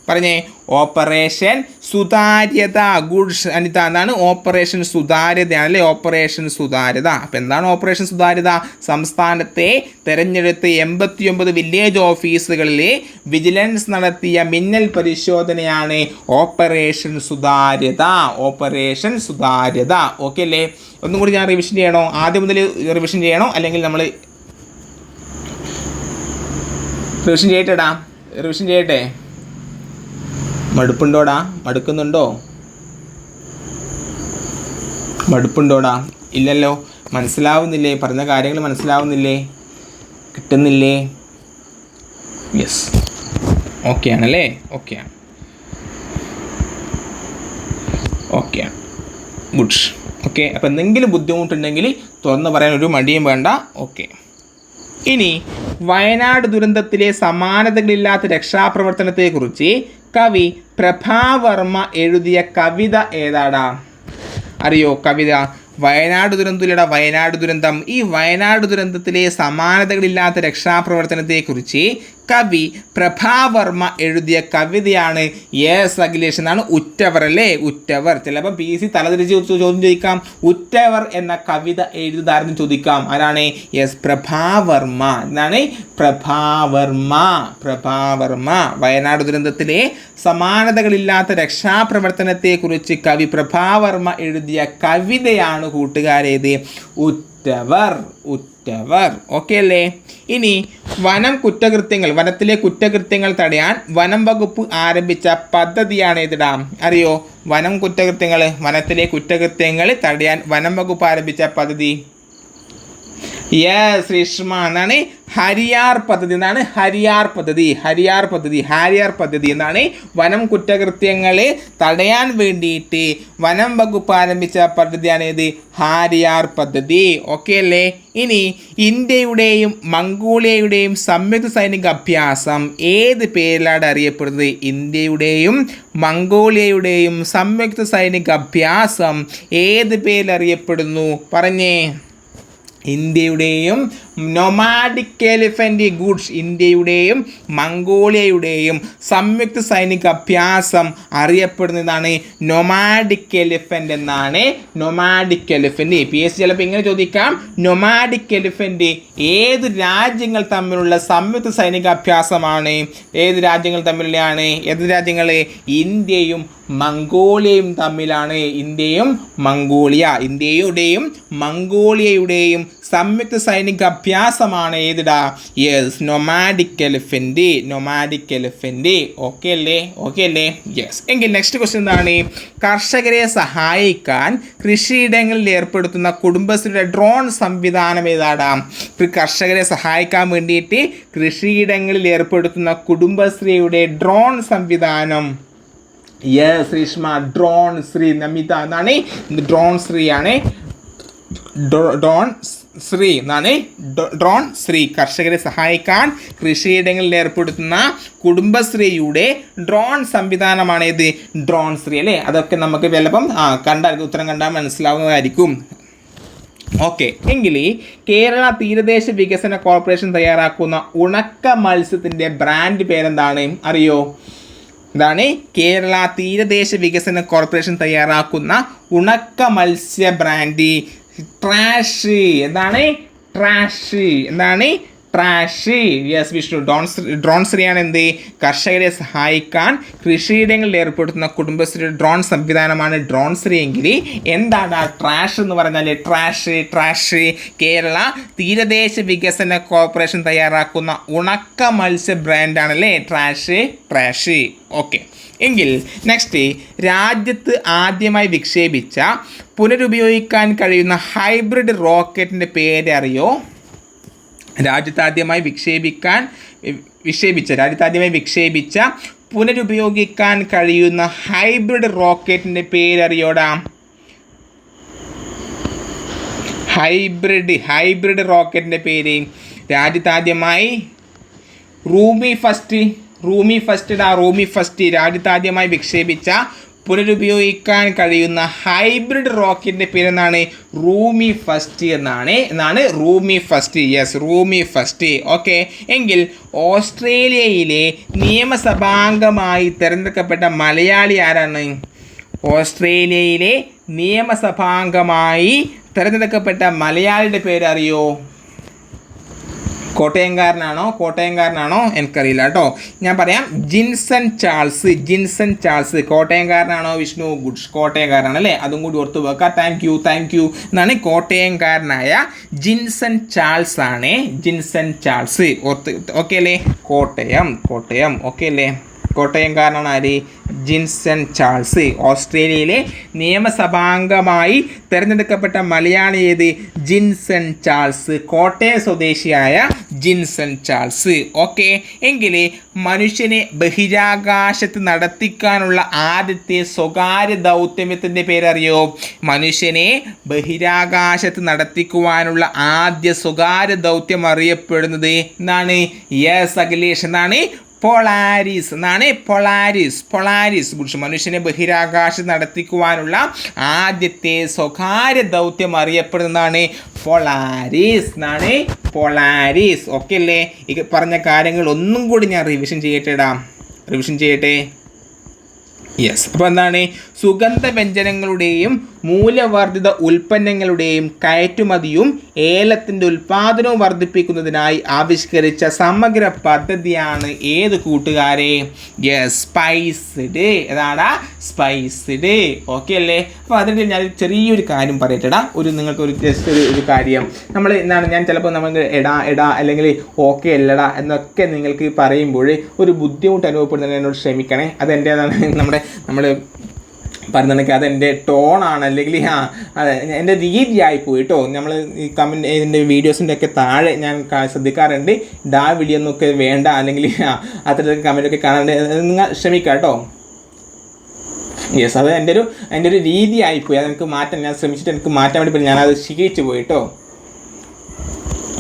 പറഞ്ഞേ. ഓപ്പറേഷൻ സുതാര്യത. ഗുഡ്സ് അനിത. എന്താണ് ഓപ്പറേഷൻ സുതാര്യതയാണല്ലേ? ഓപ്പറേഷൻ സുതാര്യത. അപ്പം എന്താണ് ഓപ്പറേഷൻ സുതാര്യത? സംസ്ഥാനത്തെ തിരഞ്ഞെടുത്ത 89 വില്ലേജ് ഓഫീസുകളിൽ വിജിലൻസ് നടത്തിയ മിന്നൽ പരിശോധനയാണ് ഓപ്പറേഷൻ സുതാര്യത. ഓപ്പറേഷൻ സുതാര്യത. ഓക്കെ അല്ലേ? ഒന്നും കൂടി ഞാൻ റിവിഷൻ ചെയ്യണോ? ആദ്യം മുതൽ റിവിഷൻ ചെയ്യണോ അല്ലെങ്കിൽ നമ്മൾ റിവിഷൻ ചെയ്യട്ടെടാ? റിവിഷൻ ചെയ്യട്ടെ? മടുപ്പുണ്ടോടാ? മടുപ്പുണ്ടോടാ? ഇല്ലല്ലോ. മനസ്സിലാവുന്നില്ലേ? പറഞ്ഞ കാര്യങ്ങൾ മനസ്സിലാവുന്നില്ലേ? കിട്ടുന്നില്ലേ? യെസ്, ഓക്കെ ആണല്ലേ? ഓക്കെയാണ്. ഗുഡ്. ഓക്കെ, അപ്പോൾ എന്തെങ്കിലും ബുദ്ധിമുട്ടുണ്ടെങ്കിൽ തുറന്ന് പറയാൻ ഒരു മടിയും വേണ്ട. ഓക്കെ, ഇനി വയനാട് ദുരന്തത്തിലെ സമാനതകളില്ലാത്ത രക്ഷാപ്രവർത്തനത്തെക്കുറിച്ച് കവി പ്രഭാവർമ്മ എഴുതിയ കവിത ഏതാടാ? അറിയോ കവിത? വയനാട് ദുരന്തത്തിലൂടെ വയനാട് ദുരന്തം. ഈ വയനാട് ദുരന്തത്തിലെ സമാനതകളില്ലാത്ത രക്ഷാപ്രവർത്തനത്തെക്കുറിച്ച് കവി പ്രഭാവർമ്മ എഴുതിയ കവിതയാണ് യെസ് അഖിലേഷ് എന്നാണ്. ഉറ്റവർ അല്ലേ? ഉറ്റവർ. ചിലപ്പോൾ PC തലതിരിച്ച് ചോദ്യം ചോദിക്കാം. ഉറ്റവർ എന്ന കവിത എഴുതാരെന്ന് ചോദിക്കാം. ആരാണ്? യെസ്, പ്രഭാവർമ്മ. എന്നാണ് പ്രഭാവർമ്മ. വയനാട് ദുരന്തത്തിലെ സമാനതകളില്ലാത്ത രക്ഷാപ്രവർത്തനത്തെക്കുറിച്ച് കവി പ്രഭാവർമ്മ എഴുതിയ കവിതയാണ് കൂട്ടുകാരേത്? ഉറ്റവർ. ഓക്കെ അല്ലേ? ഇനി വനത്തിലെ കുറ്റകൃത്യങ്ങൾ തടയാൻ വനം വകുപ്പ് ആരംഭിച്ച പദ്ധതിയാണ് ഏതിടാം? അറിയോ? വനത്തിലെ കുറ്റകൃത്യങ്ങൾ തടയാൻ വനം വകുപ്പ് ആരംഭിച്ച പദ്ധതി യെസ് രേഷ്മ എന്നാണ് ഹരിയാർ പദ്ധതി. എന്നാണ് ഹരിയാർ പദ്ധതി എന്നാണ് വനം കുറ്റകൃത്യങ്ങളെ തടയാൻ വേണ്ടിയിട്ട് വനം വകുപ്പ് ആരംഭിച്ച പദ്ധതിയാണ് ഇത് ഹാരിയാർ പദ്ധതി. ഓക്കെ അല്ലേ? ഇനി ഇന്ത്യയുടെയും മംഗോളിയയുടെയും സംയുക്ത സൈനിക അഭ്യാസം ഏത് പേരിലാണ് അറിയപ്പെടുന്നത്? ഇന്ത്യയുടെയും മംഗോളിയയുടെയും സംയുക്ത സൈനിക അഭ്യാസം ഏത് പേരിൽ അറിയപ്പെടുന്നു? പറഞ്ഞേ. ഇന്ത്യയുടെയും നൊമാഡിക് എലിഫൻ്റ് ഗുഡ്സ്. ഇന്ത്യയുടെയും മംഗോളിയയുടെയും സംയുക്ത സൈനിക അഭ്യാസം അറിയപ്പെടുന്നതാണ് നൊമാഡിക് എലിഫൻ്റ് എന്നാണ്. നൊമാഡിക് എലിഫൻ്റ് PSC ചിലപ്പോൾ ഇങ്ങനെ ചോദിക്കാം. നൊമാഡിക് എലിഫൻ്റ് ഏത് രാജ്യങ്ങൾ തമ്മിലുള്ള സംയുക്ത സൈനിക അഭ്യാസമാണ്? ഏത് രാജ്യങ്ങൾ തമ്മിലുള്ളതാണ്? ഏത് രാജ്യങ്ങൾ? ഇന്ത്യയും മംഗോളിയയും തമ്മിലാണ്. ഇന്ത്യയുടെയും മംഗോളിയയുടെയും സംയുക്ത സൈനിക അഭ്യാസമാണ് ഏതിടാ? Yes, nomadic elephant. ഓക്കെ അല്ലേ? യെസ്. എങ്കിൽ നെക്സ്റ്റ് ക്വസ്റ്റ്യൻ എന്താണ്? കർഷകരെ സഹായിക്കാൻ കൃഷിയിടങ്ങളിൽ ഏർപ്പെടുത്തുന്ന കുടുംബശ്രീയുടെ ഡ്രോൺ സംവിധാനം ഏതാടാ? കർഷകരെ സഹായിക്കാൻ വേണ്ടിയിട്ട് കൃഷിയിടങ്ങളിൽ ഏർപ്പെടുത്തുന്ന കുടുംബശ്രീയുടെ ഡ്രോൺ സംവിധാനം യെസ് രേഷ്മ, ഡ്രോൺ ശ്രീ. നമിത എന്നാണ് ഡ്രോൺ ശ്രീയാണ്. ഡ്രോൺ ശ്രീ. കർഷകരെ സഹായിക്കാൻ കൃഷിയിടങ്ങളിൽ ഏർപ്പെടുത്തുന്ന കുടുംബശ്രീയുടെ ഡ്രോൺ സംവിധാനമാണ് ഇത് ഡ്രോൺ ശ്രീ അല്ലേ? അതൊക്കെ നമുക്ക് ചിലപ്പം ഉത്തരം കണ്ടാൽ മനസ്സിലാവുന്നതായിരിക്കും. ഓക്കെ, എങ്കിൽ കേരള തീരദേശ വികസന കോർപ്പറേഷൻ തയ്യാറാക്കുന്ന ഉണക്ക മത്സ്യത്തിൻ്റെ ബ്രാൻഡ് പേരെന്താണ്? അറിയോ? ഇതാണ് കേരള തീരദേശ വികസന കോർപ്പറേഷൻ തയ്യാറാക്കുന്ന ഉണക്ക മത്സ്യ ബ്രാൻഡ് ട്രാഷ്. എന്താണ് ട്രാഷ്. യെസ് വിഷ്ണു. ഡ്രോൺ ശ്രീയാണ് എന്ത്? കർഷകരെ സഹായിക്കാൻ കൃഷിയിടങ്ങളിൽ ഏർപ്പെടുത്തുന്ന കുടുംബശ്രീയുടെ ഡ്രോൺ സംവിധാനമാണ് ഡ്രോൺ ശ്രീ എങ്കിൽ എന്താണ് ട്രാഷ് എന്ന് പറഞ്ഞാൽ? ട്രാഷ് കേരള തീരദേശ വികസന കോർപ്പറേഷൻ തയ്യാറാക്കുന്ന ഉണക്ക മത്സ്യ ബ്രാൻഡാണല്ലേ ട്രാഷ്. ഓക്കെ, എങ്കിൽ നെക്സ്റ്റ്, രാജ്യത്ത് ആദ്യമായി വിക്ഷേപിച്ച പുനരുപയോഗിക്കാൻ കഴിയുന്ന ഹൈബ്രിഡ് റോക്കറ്റിൻ്റെ പേര് അറിയോ? രാജ്യത്താദ്യമായി വിക്ഷേപിച്ച പുനരുപയോഗിക്കാൻ കഴിയുന്ന ഹൈബ്രിഡ് റോക്കറ്റിൻ്റെ പേരറിയോടാ? ഹൈബ്രിഡ് റോക്കറ്റിൻ്റെ പേര് രാജ്യത്താദ്യമായി റൂമി ഫസ്റ്റ് രാജ്യത്താദ്യമായി വിക്ഷേപിച്ച പുനരുപയോഗിക്കാൻ കഴിയുന്ന ഹൈബ്രിഡ് റോക്കറ്റിൻ്റെ പേരെന്നാണ്? റൂമി ഫസ്റ്റ് എന്നാണ് റൂമി ഫസ്റ്റ്. യെസ്, റൂമി ഫസ്റ്റ്. ഓക്കെ, എങ്കിൽ ഓസ്ട്രേലിയയിലെ നിയമസഭാംഗമായി തിരഞ്ഞെടുക്കപ്പെട്ട മലയാളി ആരാണ്? ഓസ്ട്രേലിയയിലെ നിയമസഭാംഗമായി തിരഞ്ഞെടുക്കപ്പെട്ട മലയാളിയുടെ പേര് അറിയോ? കോട്ടയംകാരനാണോ എനിക്കറിയില്ല കേട്ടോ. ഞാൻ പറയാം, ജിൻസൺ ചാൾസ്. കോട്ടയംകാരനാണോ വിഷ്ണു? ഗുഡ്സ്, കോട്ടയംകാരനാണല്ലേ. അതും കൂടി ഓർത്ത് വെക്കുക. താങ്ക് യു എന്നാണ്. കോട്ടയംകാരനായ ജിൻസൺ ചാൾസ് ആണ്. ഓർത്ത് ഓക്കെ അല്ലേ? കോട്ടയം ഓക്കെ അല്ലേ? കോട്ടയംകാരനാണ് ആര്? ജിൻസൺ ചാൾസ്. ഓസ്ട്രേലിയയിലെ നിയമസഭാംഗമായി തിരഞ്ഞെടുക്കപ്പെട്ട മലയാളി ഏത്? ജിൻസൺ ചാൾസ്. കോട്ടയം സ്വദേശിയായ ജിൻസൺ ചാൾസ്. ഓക്കെ, എങ്കിൽ മനുഷ്യനെ ബഹിരാകാശത്ത് നടത്തിക്കാനുള്ള ആദ്യത്തെ സ്വകാര്യ ദൗത്യത്തിൻ്റെ പേരറിയോ? മനുഷ്യനെ ബഹിരാകാശത്ത് നടത്തിക്കുവാനുള്ള ആദ്യ സ്വകാര്യ ദൗത്യം അറിയപ്പെടുന്നത് എന്താണ്? യെസ് അഖിലേഷ്, എന്നാണ് പൊളാരിസ്. മനുഷ്യനെ ബഹിരാകാശത്ത് നടത്തിക്കുവാനുള്ള ആദ്യത്തെ സ്വകാര്യ ദൗത്യം അറിയപ്പെടുന്നതാണ് പൊളാരിസ്. ഓക്കെ അല്ലേ? ഈ പറഞ്ഞ കാര്യങ്ങൾ ഒന്നും കൂടി ഞാൻ റിവിഷൻ ചെയ്യട്ടെ. യെസ്, അപ്പോൾ എന്താണ്? സുഗന്ധവ്യഞ്ജനങ്ങളുടെയും മൂല്യവർദ്ധിത ഉൽപ്പന്നങ്ങളുടെയും കയറ്റുമതിയും ഏലത്തിൻ്റെ ഉൽപ്പാദനവും വർദ്ധിപ്പിക്കുന്നതിനായി ആവിഷ്കരിച്ച സമഗ്ര പദ്ധതിയാണ് ഏത് കൂട്ടുകാരെ? Yes, spiced. ഏതാടാ? സ്പൈസ്ഡ്. ഓക്കെ അല്ലേ? അപ്പോൾ അതിൻ്റെ ഞാൻ ചെറിയൊരു കാര്യം പറയട്ടെടാ. നിങ്ങൾക്കൊരു ജസ്റ്റ് ഒരു കാര്യം ഞാൻ ചിലപ്പോൾ നമുക്ക് എടാ അല്ലെങ്കിൽ ഓക്കെ അല്ലടാ എന്നൊക്കെ നിങ്ങൾക്ക് പറയുമ്പോൾ ഒരു ബുദ്ധിമുട്ട് അനുഭവപ്പെടുന്നതിന് എന്നോട് ക്ഷമിക്കണേ. അതെൻ്റേതാണ്. നമ്മൾ പറയുന്നുണ്ടെങ്കിൽ അതെൻ്റെ ടോണാണ്, അല്ലെങ്കിൽ അതെ എൻ്റെ രീതിയായിപ്പോയി കേട്ടോ. നമ്മൾ ഈ കമൻറ്റ് ഇതിൻ്റെ വീഡിയോസിൻ്റെ ഒക്കെ താഴെ ഞാൻ ശ്രദ്ധിക്കാറുണ്ട്, വിളിയൊന്നൊക്കെ വേണ്ട, അല്ലെങ്കിൽ അത്തരത്തിൽ കമൻറ്റൊക്കെ കാണാണ്ട്, നിങ്ങൾ ക്ഷമിക്കാം കേട്ടോ. യെസ്, അത് എൻ്റെ ഒരു രീതിയായിപ്പോയി. അതെനിക്ക് മാറ്റാൻ ഞാൻ ശ്രമിച്ചിട്ട് എനിക്ക് മാറ്റാൻ വേണ്ടി ഞാനത് ശീലിച്ചു പോയി കേട്ടോ.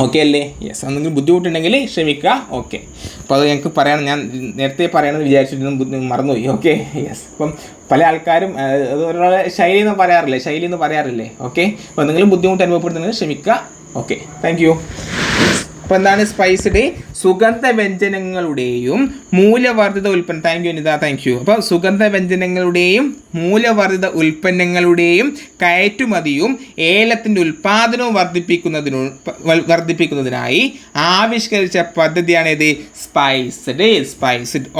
ഓക്കെ അല്ലേ? യെസ്, എന്തെങ്കിലും ബുദ്ധിമുട്ടുണ്ടെങ്കിൽ ക്ഷമിക്കുക. ഓക്കെ, അപ്പോൾ അത് ഞങ്ങൾക്ക് പറയണം. ഞാൻ നേരത്തെ പറയണമെന്ന് വിചാരിച്ചിട്ടൊന്നും മറന്നുപോയി. Okay, yes. അപ്പം പല ആൾക്കാരും അത് ഒരാളെ ശൈലി എന്ന് പറയാറില്ലേ? ഓക്കെ, അപ്പോൾ എന്തെങ്കിലും ബുദ്ധിമുട്ട് അനുഭവപ്പെടുന്നുണ്ടെങ്കിൽ ക്ഷമിക്കുക. Okay, thank U. അപ്പോൾ എന്താണ് സ്പൈസ്ഡ്? സുഗന്ധവ്യഞ്ജനങ്ങളുടെയും മൂല്യവർദ്ധിത ഉൽപ്പന്നം. Thank you. അപ്പോൾ സുഗന്ധവ്യഞ്ജനങ്ങളുടെയും മൂല്യവർദ്ധിത ഉൽപ്പന്നങ്ങളുടെയും കയറ്റുമതിയും ഏലത്തിൻ്റെ ഉൽപ്പാദനവും വർദ്ധിപ്പിക്കുന്നതിനായി ആവിഷ്കരിച്ച പദ്ധതിയാണിത് സ്പൈസ്ഡ്.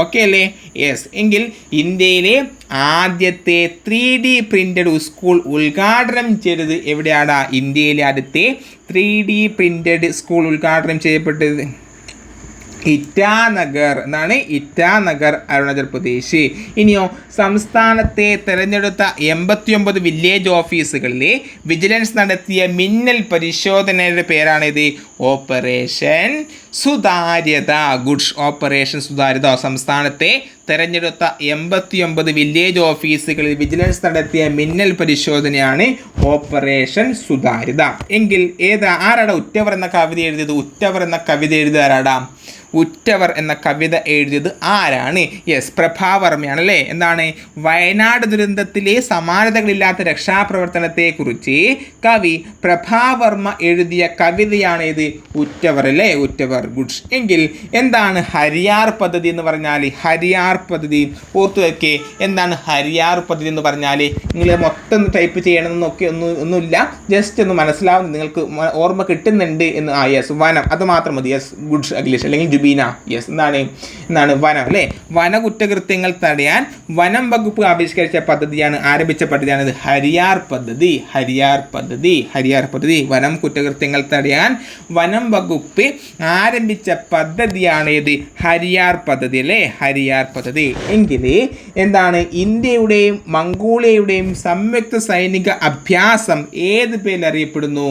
ഓക്കെ അല്ലേ? യെസ്, എങ്കിൽ ഇന്ത്യയിലെ ആദ്യത്തെ 3D പ്രിൻ്റഡ് സ്കൂൾ ഉദ്ഘാടനം ചെയ്തത് എവിടെയാണ്? ഇന്ത്യയിലെ ആദ്യത്തെ 3D പ്രിൻ്റഡ് സ്കൂൾ ഉദ്ഘാടനം ചെയ്യപ്പെട്ടത് ഇറ്റാനഗർ. അരുണാചൽ പ്രദേശ്. ഇനിയോ, സംസ്ഥാനത്തെ തിരഞ്ഞെടുത്ത 89 വില്ലേജ് ഓഫീസുകളിലെ വിജിലൻസ് നടത്തിയ മിന്നൽ പരിശോധനയുടെ പേരാണിത് ഓപ്പറേഷൻ സുതാര്യത. ഗുഡ്സ്, ഓപ്പറേഷൻ സുതാര്യത. സംസ്ഥാനത്തെ തിരഞ്ഞെടുത്ത 89 വില്ലേജ് ഓഫീസുകളിൽ വിജിലൻസ് നടത്തിയ മിന്നൽ പരിശോധനയാണ് ഓപ്പറേഷൻ സുതാര്യത. എങ്കിൽ ആരാടാ ഉറ്റവർ എന്ന കവിത എഴുതിയത്? ഉറ്റവർ എന്ന കവിത എഴുതിയത് ആരാണ്? യെസ്, പ്രഭാവർമ്മയാണല്ലേ. എന്താണ്? വയനാട് ദുരന്തത്തിലെ സമാനതകളില്ലാത്ത രക്ഷാപ്രവർത്തനത്തെക്കുറിച്ച് കവി പ്രഭാവർമ്മ എഴുതിയ കവിതയാണ് ഇത് ഉറ്റവർ അല്ലേ? ഉറ്റവർ. Super good. എങ്കിൽ എന്താണ് ഹരിയാർ പദ്ധതി എന്ന് പറഞ്ഞാൽ? ഹരിയാർ പദ്ധതി ഓർത്തു വെക്കേ. എന്താണ് ഹരിയാർ പദ്ധതി എന്ന് പറഞ്ഞാൽ? നിങ്ങൾ മൊത്തം ടൈപ്പ് ചെയ്യണമെന്നൊക്കെ ഒന്നുമില്ല, ജസ്റ്റ് ഒന്ന് മനസ്സിലാവും, നിങ്ങൾക്ക് ഓർമ്മ കിട്ടുന്നുണ്ട് എന്ന്. യെസ്, വനം, അത് മാത്രം മതി. യെസ്, ഗുഡ് അഖിലേഷ് അല്ലെങ്കിൽ ജുബീന. യെസ്, എന്താണ് വനം അല്ലേ? വന കുറ്റകൃത്യങ്ങൾ തടയാൻ വനം വകുപ്പ് ആവിഷ്കരിച്ച പദ്ധതിയാണ്, ആരംഭിച്ച പദ്ധതിയാണ് ഇത് ഹരിയാർ പദ്ധതി. ഹരിയാർ പദ്ധതി, ഹരിയാർ പദ്ധതി. വനം കുറ്റകൃത്യങ്ങൾ തടയാൻ വനം വകുപ്പ് ആരംഭിച്ച പദ്ധതിയാണ് ഇത് ഹരിയാർ പദ്ധതി അല്ലേ? ഹരിയാർ പദ്ധതി. എങ്കിൽ എന്താണ് ഇന്ത്യയുടെയും മംഗോളിയയുടെയും സംയുക്ത സൈനിക അഭ്യാസം ഏത് പേരിൽ അറിയപ്പെടുന്നു?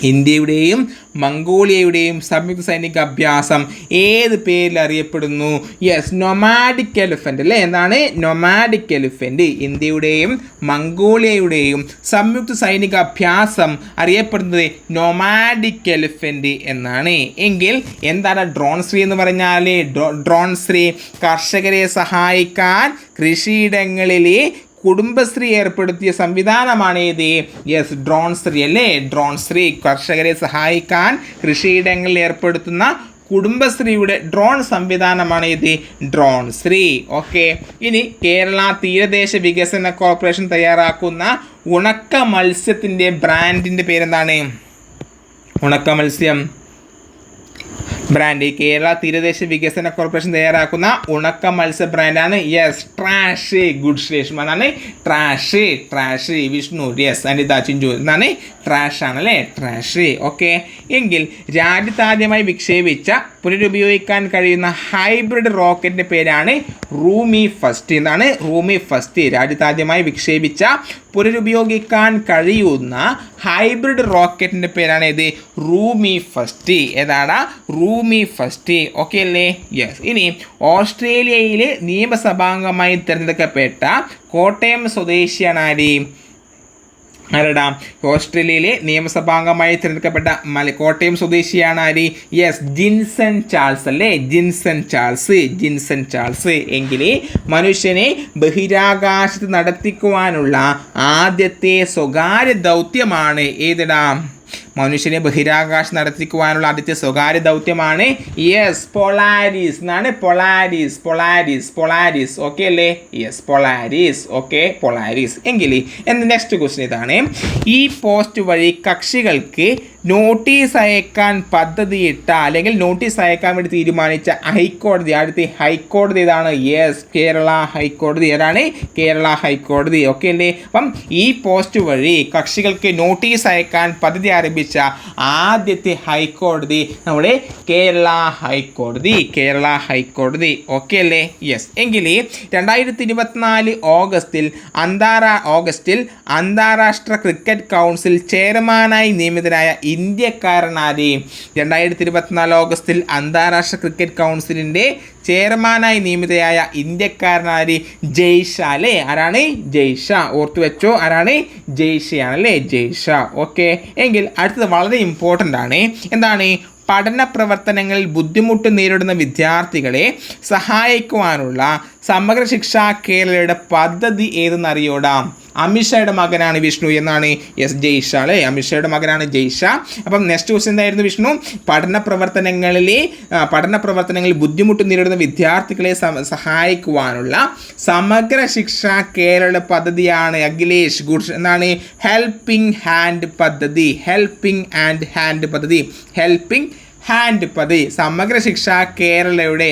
ഇന്ത്യയുടെയും മംഗോളിയയുടെയും സംയുക്ത സൈനിക അഭ്യാസം ഏത് പേരിൽ അറിയപ്പെടുന്നു? യെസ്, നൊമാഡിക് എലിഫൻ്റ് അല്ലേ? എന്താണ് നൊമാഡിക് എലിഫൻ്റ്? ഇന്ത്യയുടെയും മംഗോളിയയുടെയും സംയുക്ത സൈനിക അഭ്യാസം അറിയപ്പെടുന്നത് നൊമാഡിക് എലിഫൻ്റ് എന്നാണ്. എങ്കിൽ എന്താണ് ഡ്രോൺ ശ്രീ എന്ന് പറഞ്ഞാൽ? ഡ്രോൺ ശ്രീ കർഷകരെ സഹായിക്കാൻ കൃഷിയിടങ്ങളിലെ കുടുംബശ്രീ ഏർപ്പെടുത്തിയ സംവിധാനമാണ് ഇത്. യെസ്, ഡ്രോൺ ശ്രീ അല്ലേ? ഡ്രോൺ ശ്രീ കർഷകരെ സഹായിക്കാൻ കൃഷിയിടങ്ങളിൽ ഏർപ്പെടുത്തുന്ന കുടുംബശ്രീയുടെ ഡ്രോൺ സംവിധാനമാണ് ഇത് ഡ്രോൺ ശ്രീ. ഓക്കെ. ഇനി കേരള തീരദേശ വികസന കോർപ്പറേഷൻ തയ്യാറാക്കുന്ന ഉണക്ക മത്സ്യത്തിൻ്റെ ബ്രാൻഡിൻ്റെ പേരെന്താണ്? ഉണക്ക മത്സ്യം ബ്രാൻഡ് കേരള തീരദേശ വികസന കോർപ്പറേഷൻ തയ്യാറാക്കുന്ന ഉണക്ക മത്സ്യ ബ്രാൻഡാണ് യെസ് ട്രാഷ്. ഗുഡ് ശേഷം അതാണ് ട്രാഷ് വിഷ്ണു. യെസ് അനിത ചിഞ്ചു എന്നാണ് ട്രാഷ് ആണല്ലേ? ട്രാഷ്. ഓക്കെ. എങ്കിൽ രാജ്യത്താദ്യമായി വിക്ഷേപിച്ച പുനരുപയോഗിക്കാൻ കഴിയുന്ന ഹൈബ്രിഡ് റോക്കറ്റിൻ്റെ പേരാണ് റൂമി ഫസ്റ്റ്. എന്താണ് റൂമി ഫസ്റ്റ്? രാജ്യത്താദ്യമായി വിക്ഷേപിച്ച പുനരുപയോഗിക്കാൻ കഴിയുന്ന ഹൈബ്രിഡ് റോക്കറ്റിൻ്റെ പേരാണ് ഇത് റൂമി ഫസ്റ്റ്. ഏതാണ് റൂമി ഫസ്റ്റ്? ഓക്കെ അല്ലേ? യെസ്. ഇനി ഓസ്ട്രേലിയയിൽ നിയമസഭാംഗമായി തിരഞ്ഞെടുക്കപ്പെട്ട കോട്ടയം സ്വദേശിയാണ് ആര്? ആരടാ? ഓസ്ട്രേലിയയിലെ നിയമസഭാംഗമായി തിരഞ്ഞെടുക്കപ്പെട്ട കോട്ടയം സ്വദേശിയാണ് ആര്? യെസ്, ജിൻസൺ ചാൾസ് അല്ലേ? ജിൻസൺ ചാൾസ്. എങ്കിൽ മനുഷ്യനെ ബഹിരാകാശത്ത് നടത്തിക്കുവാനുള്ള ആദ്യത്തെ സ്വകാര്യ ദൗത്യമാണ് ഏതിടാ? മനുഷ്യനെ ബഹിരാകാശം നടത്തിക്കുവാനുള്ള ആദ്യത്തെ സ്വകാര്യ ദൗത്യമാണ് യെസ് പൊളാരിസ് എന്നാണ്. പൊളാരിസ്. ഓക്കെ അല്ലേ? Yes, Polaris. Okay, Polaris. എങ്കിൽ നെക്സ്റ്റ് ക്വസ്റ്റ്യൻ ഇതാണ്. ഈ പോസ്റ്റ് വഴി കക്ഷികൾക്ക് നോട്ടീസ് അയക്കാൻ പദ്ധതിയിട്ട അല്ലെങ്കിൽ നോട്ടീസ് അയക്കാൻ വേണ്ടി തീരുമാനിച്ച ഹൈക്കോടതി, ആദ്യത്തെ ഹൈക്കോടതി ഏതാണ്? യെസ്, കേരള ഹൈക്കോടതി. ഏതാണ്? കേരള ഹൈക്കോടതി. ഓക്കെ അല്ലേ? അപ്പം ഈ പോസ്റ്റ് വഴി കക്ഷികൾക്ക് നോട്ടീസ് അയക്കാൻ പദ്ധതി ആരംഭിച്ച ആദ്യത്തെ ഹൈക്കോടതി നമ്മുടെ കേരള ഹൈക്കോടതി. ഓക്കെ അല്ലേ? യെസ്. എങ്കിൽ 2024 ഓഗസ്റ്റിൽ അന്താരാഷ്ട്ര ക്രിക്കറ്റ് കൗൺസിൽ ചെയർമാനായി നിയമിതനായ ഇന്ത്യക്കാരനാര്? 2024 ഓഗസ്റ്റിൽ അന്താരാഷ്ട്ര ക്രിക്കറ്റ് കൗൺസിലിൻ്റെ ചെയർമാനായി നിയമിതയായ ഇന്ത്യക്കാരനാര്? ജയ്ഷ അല്ലേ? ആരാണ്? ജയ്ഷ. ഓർത്തു വെച്ചോ, ആരാണ്? ജയ്ഷയാണല്ലേ? ജയ്ഷ. ഓക്കെ. എങ്കിൽ അടുത്തത് വളരെ ഇമ്പോർട്ടൻ്റ് ആണ്. എന്താണ്? പഠന പ്രവർത്തനങ്ങളിൽ ബുദ്ധിമുട്ട് നേരിടുന്ന വിദ്യാർത്ഥികളെ സഹായിക്കുവാനുള്ള സമഗ്ര ശിക്ഷാ കേരളയുടെ പദ്ധതി ഏതെന്നറിയോടാ? അമിത്ഷായുടെ മകനാണ് വിഷ്ണു എന്നാണ്. യെസ്, ജയ്ഷ അല്ലേ? അമിത്ഷായുടെ മകനാണ് ജയ്ഷ. അപ്പം നെക്സ്റ്റ് ക്വസ്റ്റ്യൻ എന്തായിരുന്നു വിഷ്ണു? പഠന പ്രവർത്തനങ്ങളിൽ ബുദ്ധിമുട്ട് നേരിടുന്ന വിദ്യാർത്ഥികളെ സഹായിക്കുവാനുള്ള സമഗ്ര ശിക്ഷാ കേരള പദ്ധതിയാണ് അഖിലേഷ്. ഗുഡ്. എന്താണ്? ഹെൽപ്പിംഗ് ഹാൻഡ് പദ്ധതി. സമഗ്ര ശിക്ഷാ കേരളയുടെ